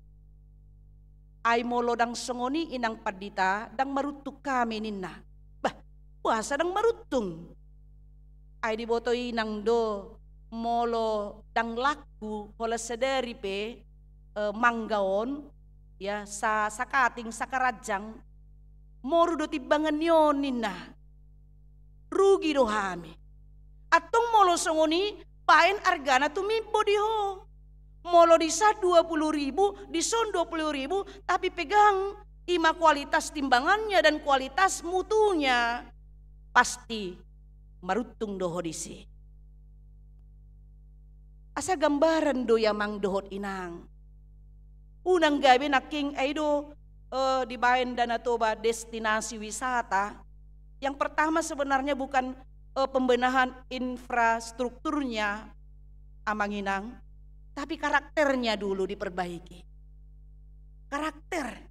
Ay molo dang songoni inang padita dang marutuk kami ninna. Bah, puasa dang marutung. Ay diboto inang do molo dang laku hola sedari pe manggaon, ya sa kating sa karajang moru do timbangan yon ninna. Rugi do hami. Atong molo songoni paen argana tumimpo diho. Molo disa 20.000, dison 20.000, tapi pegang ima kualitas timbangannya dan kualitas mutunya. Pasti marutung doho disi. Asa gambaran do yamang dohot inang. Unang gabi naking aido di baen Danatoba destinasi wisata. Yang pertama sebenarnya bukan pembenahan infrastrukturnya amanginang, tapi karakternya dulu diperbaiki. Karakter.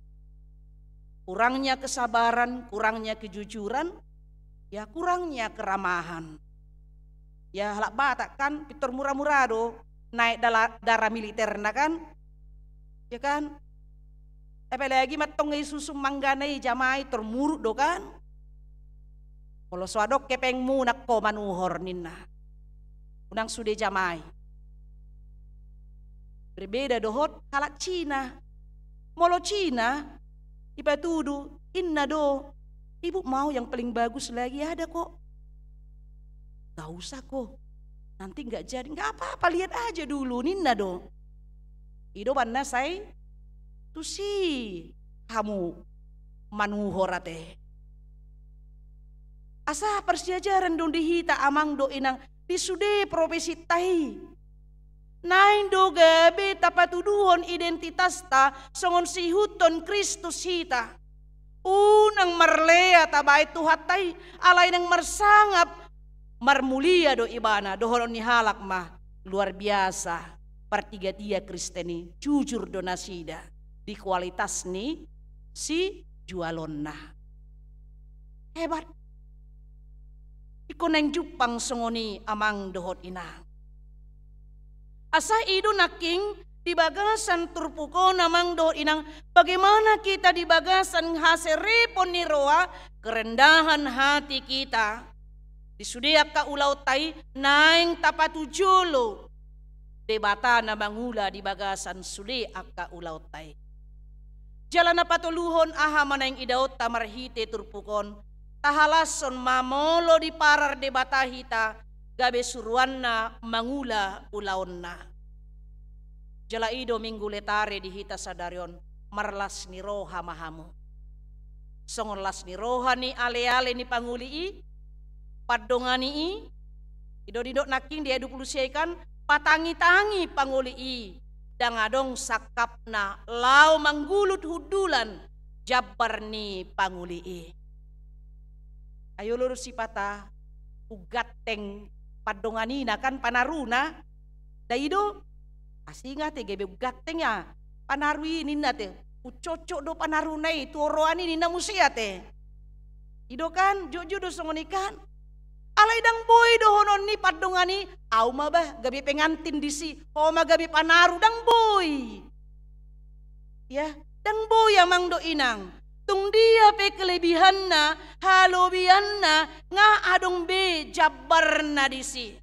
Kurangnya kesabaran, kurangnya kejujuran, ya kurangnya keramahan. Ya halak Batak kan pitor murah-murah do naik darah militer na kan. Ya kan? Apalagi matong susum mangganay jamay termuruk do kan. Kalau swadok kepeng mu nak ko manuhor ninna. Unang sude jamay. Berbeda dohot halak Cina. Molo Cina iba tudu inna do. Ibu mau yang paling bagus lagi ada kok. Gak usah kok. Nanti gak jadi. Gak apa-apa lihat aja dulu ninna do. Ido banna say tu si kamu manuhorate. Asa persiajaran dong dihita amang do inang disude profesi tai. Nain do gabe tapatuduhon identitas ta songon si huton Kristus hita. Unang marlea tabay tuhatay alay nang marsangap marmulia do ibana dohon ni halak mah luar biasa. Partigatia Kristeni jujur do nasida di kualitas ni si jualonna. Hebat. Iko neng Jupang songoni amang dohot inang. Asa ido naking di bagasan turpuko namang dohot inang. Bagaimana kita di bagasan haserepon ni roa kerendahan hati kita. Disudiak ka ulau tay naing tapatujulo. Debata na mangula di bagasan sudi akka ulau tay. Jalan na patuluhon aha manayang idaot tamarhite turpukon. Tahalason mamolo di parar debata hita. Gabe suruan na mangula ulaon na. Jala ido minggu letare di hita sadarion. Marlas ni roha mahamu. Songon las ni roha ni ale-ale ni panguli i. Padongani i. Ido-didok naking dia 20 kan. Patangi-tangi panguli i. Dangadong sakapna lau manggulut hudulan jabar ni panguli i. Ayo lurus si pata ugateng padonganina kan panaruna. Daido asinga te gebe ugateng ya panarui ninna te ucocok do panarunai tuoroani ninna musia te. Ido kan jojo do songonikan. Alay dang boy dohonon ni padongani au mabah gabi pengantin disi homa gabi panaru dang boy. Ya, dang boy amang do inang. Tung dia pe kelebihanna, halobianna nga adong be jabarna disi.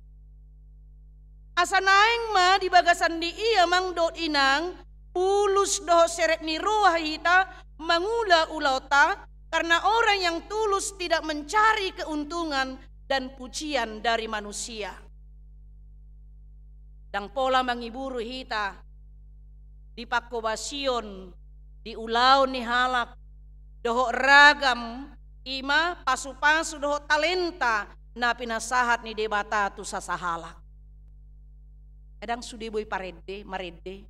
Asa naing ma di bagasan di iya mang do inang pulus doh seret ni roha hita mangula ulauta karena orang yang tulus tidak mencari keuntungan dan pujian dari manusia. Dang pola mangiburu hita di pakobasion di ulau ni halak doho ragam ima pasu-pasu doho talenta na pinasahat ni debata tu sasahalak. Kadang sudi boy parede marede.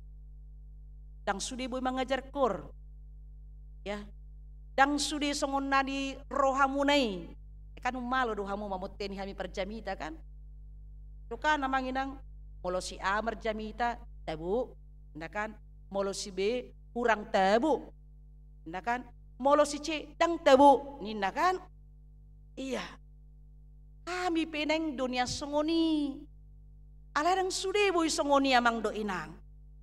Dang sudi boy mengajar kor. Ya. Dang sudi songon nadi rohamunai. Kan umalo dohamu mamuteni kami perjamita kan. Tu kan namang inang molo si A merjamita tabu. Kan molo si B kurang tabu. Kan molo si C dang tabu. Ninda kan. Iya. Kami peneng dunia songoni. Alarang sude boy songoni amang do inang.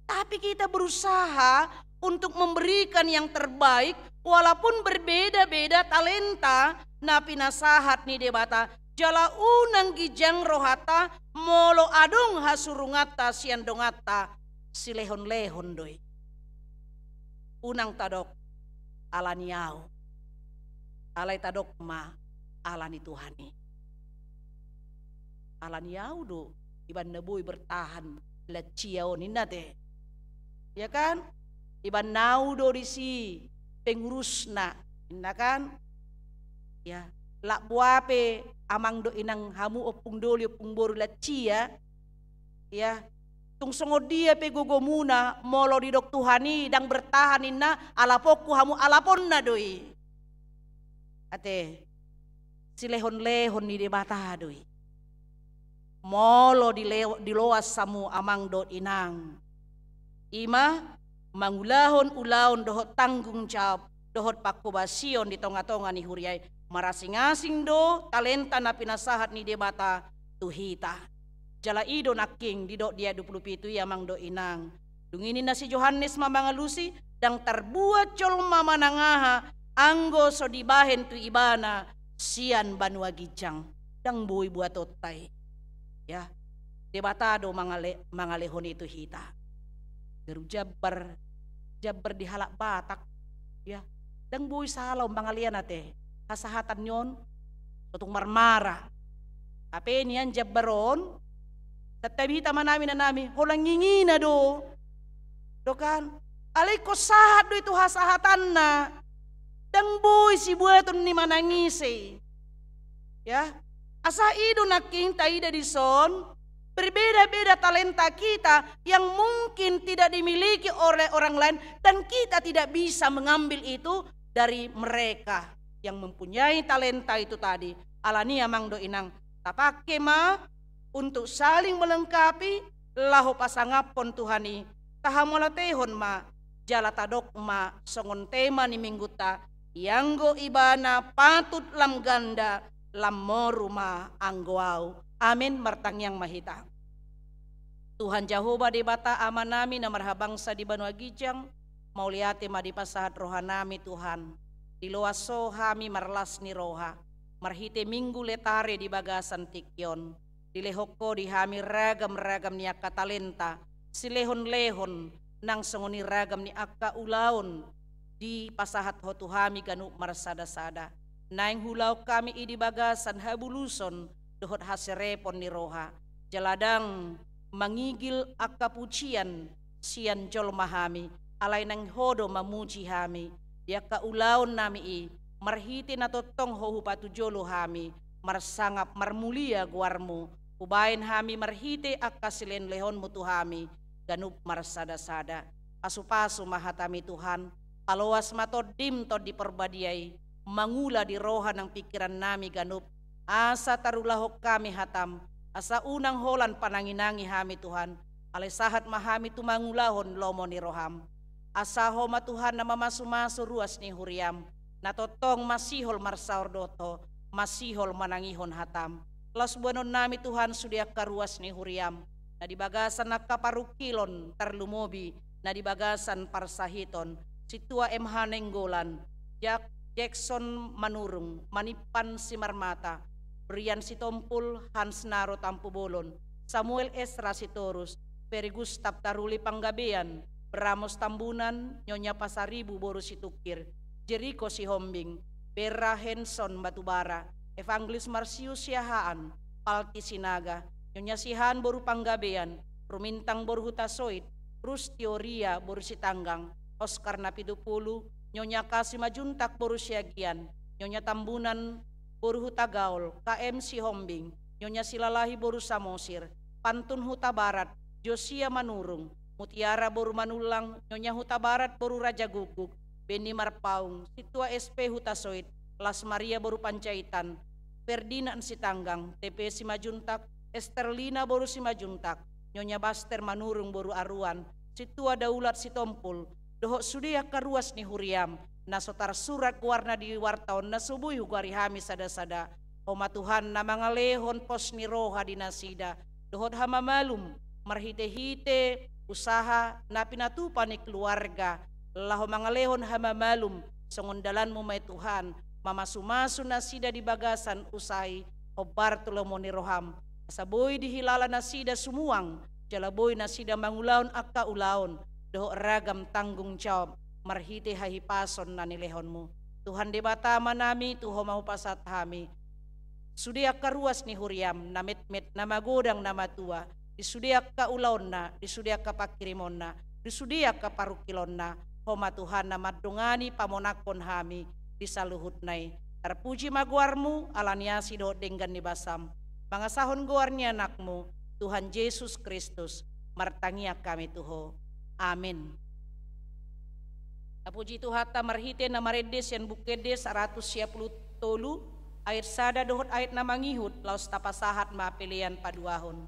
Tapi kita berusaha untuk memberikan yang terbaik walaupun berbeda-beda talenta na pinasahat ni debata jala unang gijang rohata molo adong hasurungata siandongata silehon-lehon doi. Unang tadok alaniau. Alay tadok ma alani Tuhani. Alaniau do iban naboy bertahan laciao ninate. Ya kan? Iban nau do disi pengurusna. Inna kan? Ya, lak buape amang do inang hamu opung doli opung boru lacia. Ya, tung songo dia pe gogomuna molo di dok Tuhani dang bertahan inna alapoku hamu alaponna doi. Ate silehon-lehon ni debata doi. Molo di loas samu amang do inang. Ima mangulahon ulaon dohot tanggung jawab dohot pakobasion di tonga-tonga ni huriay marasing-asing do talenta na pinasahat ni debata tuhita. Jala ido naking didok dia 27 yamang do inang. Dungini na si Johannes mamangalusi dang terbuat colma manangaha anggo so dibahen tu ibana sian banua gijang dang bui buat otai. Ya, debatado mangalehon itu hita. Geru jabar di halak Batak. Ya, dang bui salau mangalian ate. Kasahatan nyon tutung marmara. Ape niyan jabaron tetapi hita manami na nami holang ngingina do kan alay ko sahat do itu hasahatan na dang boy si buhaton ni manangisi ya asa ido naking taida di son berbeda-beda talenta kita yang mungkin tidak dimiliki oleh orang lain dan kita tidak bisa mengambil itu dari mereka yang mempunyai talenta itu tadi. Alania mang do inang tapake ma untuk saling melengkapi lahu pasangapon Tuhani tahamolatehon ma jalatadok ma songon tema ni mingguta yanggo ibana patut lam ganda lam moruma anggoau. Amin martang yang mahita. Tuhan Jehovah di bata amanami na marhabangsa di Banua Gijang mauliate ma di pasahat rohanami Tuhan di loaso hami marlas ni roha marhite minggu letare di bagasan tikyon dilehoko di hami ragam-ragam ni akka talenta silehon-lehon nang songoni ragam ni akka ulaon di pasahat hotu hami ganu marsada-sada naing hulau kami idi bagasan habuluson dohot haserepon ni roha jaladang mangigil akka pucian sian jol mahami alay nang hodo mamuji hami ya ka ulaon nami i marhiti na totong hohupatu jolo hami marsangap marmulia guarmu ubain hami marhite akka silen lehon mutu hami ganup marsada-sada pasu-pasu mahatami Tuhan paloas matodim to diperbadiai mangula di roha ng pikiran nami ganup asa tarulahok kami hatam asa unang holan pananginangi hami Tuhan alay sahat mahami tumangulahon lomo ni roham asa homa Tuhan na mamasu-masu ruas ni huriam natotong masihol marsaordoto masihol manangihon hatam las buanon nami Tuhan sudia karuas ni huriam na di bagasan nakaparukilon tarlumobi na di bagasan parsahiton situa MH Nenggolan Jackson Manurung Manipan Simarmata Brian Sitompul Hans Naro Tampubolon Samuel Esra Sitorus Peri Gustap Taruli Panggabean Ramos Tambunan Nyonya Pasaribu Boru Situkir Jericho Sihombing Bera Henson Batubara Evangelis Marsius Siahaan Palti Sinaga Nyonya Sihan Boru Panggabean Rumintang Boru Hutasoit Rus Teoria Boru Sitanggang Oscar Napidupulu Nyonya Kasimajuntak Boru Siagian Nyonya Tambunan Boru Hutagaol KM Sihombing Nyonya Silalahi Boru Samosir Pantun Huta Barat Josia Manurung Mutiara Boru Manulang Nyonya Huta Barat Boru Raja Guguk Beni Marpaung Situa SP Hutasoit Las Maria Boru Pancaitan Ferdinand Sitanggang TP Simajuntak Esterlina Boru Simajuntak Nyonya Baster Manurung Boru Aruan Situa Daulat Sitompul Dohok sudia karuas ni huriam nasotar surat warna di wartaon nasubuy hugari hami sada-sada homa Tuhan na mga lehon pos ni roha di nasida dohot hama malum marhite-hite usaha na pinatupan ni keluarga laho mga lehon hama malum songondalan mo may Tuhan mamasumaso nasida di bagasan usay o Bartolomeo ni roham saboy dihilala nasida sumuang jalaboy nasida mangulaon akka ulaon doh ragam tanggung jawab marhite hahipason na nilehon mo Tuhan di bata manami tuho mahupasat hami sudiak karuas ni huriam na met-met na magodang na matua disudiak ka ulaon na disudiak ka pakirimon na disudiak ka parukilon na homa Tuhan na madungani pamonakon hami di saluhut nay terpuji maguarmu alaniasi do denggan ni basam mga sahon guarnya anakmu Tuhan Yesus Kristus martangia kami tuho. Amin. Puji Tuhan marhite na maredes yan bukedes 110 tolu ayat sada dohot ayat na mangihut laos tapasahat mapilian paduahon.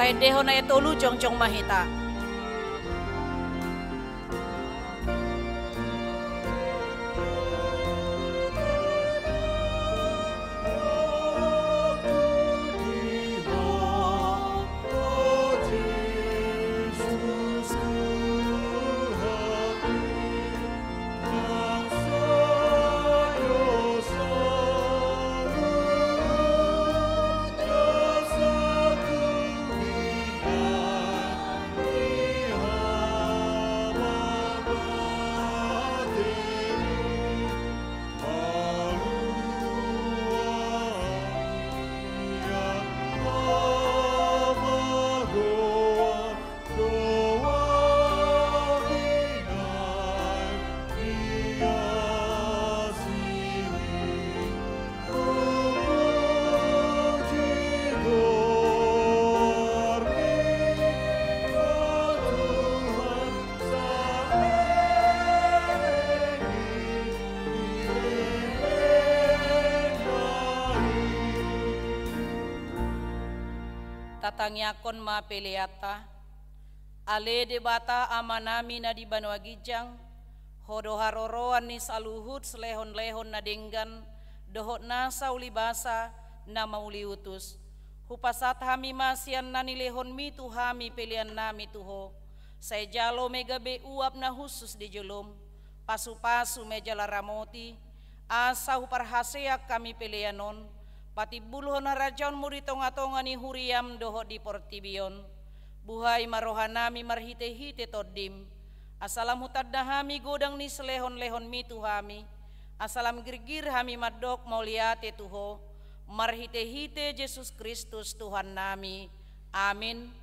Tai deho na etolu jong mahita. Tatangyakon ma peleata, ale debata amanami na di Banua Gijang, hodo haroroan ni saluhut selehon-lehon na denggan, dohot na saulibasa na mauliutus. Hupasat hami masian na nilehon mi tuhami pelian nami tuho, say jalo megabe uap na husus di julum, pasu-pasu mejala ramoti, asa huparhaseak kami pelianon, pati bulhon na rajon muri tonga-tonga ni huriam doho di portibion. Buhay marohanami marhite-hite todim. Asalam hutadahami godang ni selehon-lehon mi tuhami. Asalam girgir hami madok mauliate tuho. Marhite-hite Yesus Kristus Tuhan nami. Amin.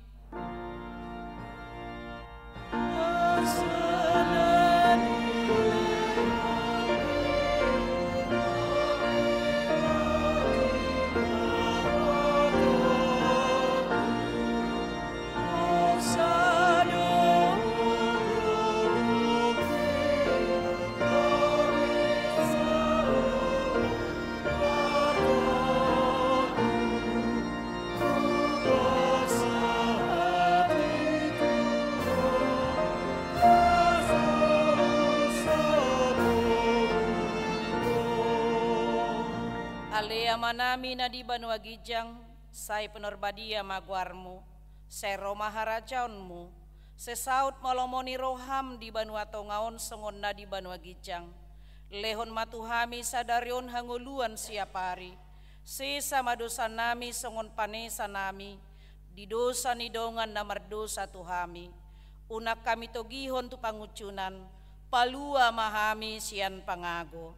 Ale amanami na di Banua Gijang, say penorbadia magwarmu, say romaharajaonmu, sesaut malomoni roham di Banua Tongaon songon na di Banua Gijang, lehon matuhami sadarion hanguluan siapari, sesama dosa nami songon panesa nami, di dosa nidongan na mardosa tuhami, unak kami togihon tu pangucunan, palua mahami sian pangago.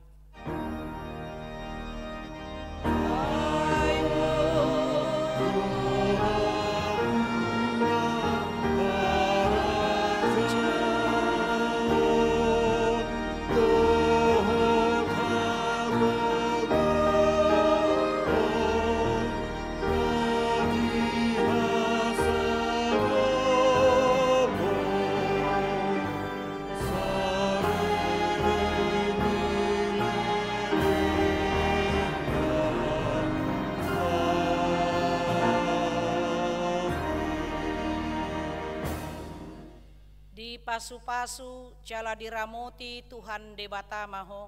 Pasu-pasu jala diramoti Tuhan debata maho,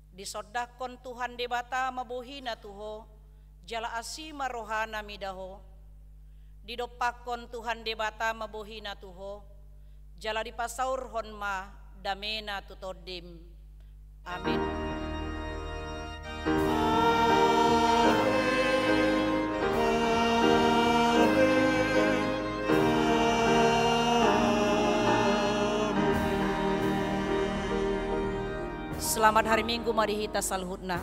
disodakon Tuhan debata mabohina tuho, jala asima rohana midaho, didopakon Tuhan debata mabohina tuho, jala dipasaur honma damena tutodim. Amin. Selamat hari Minggu marihita salhutna.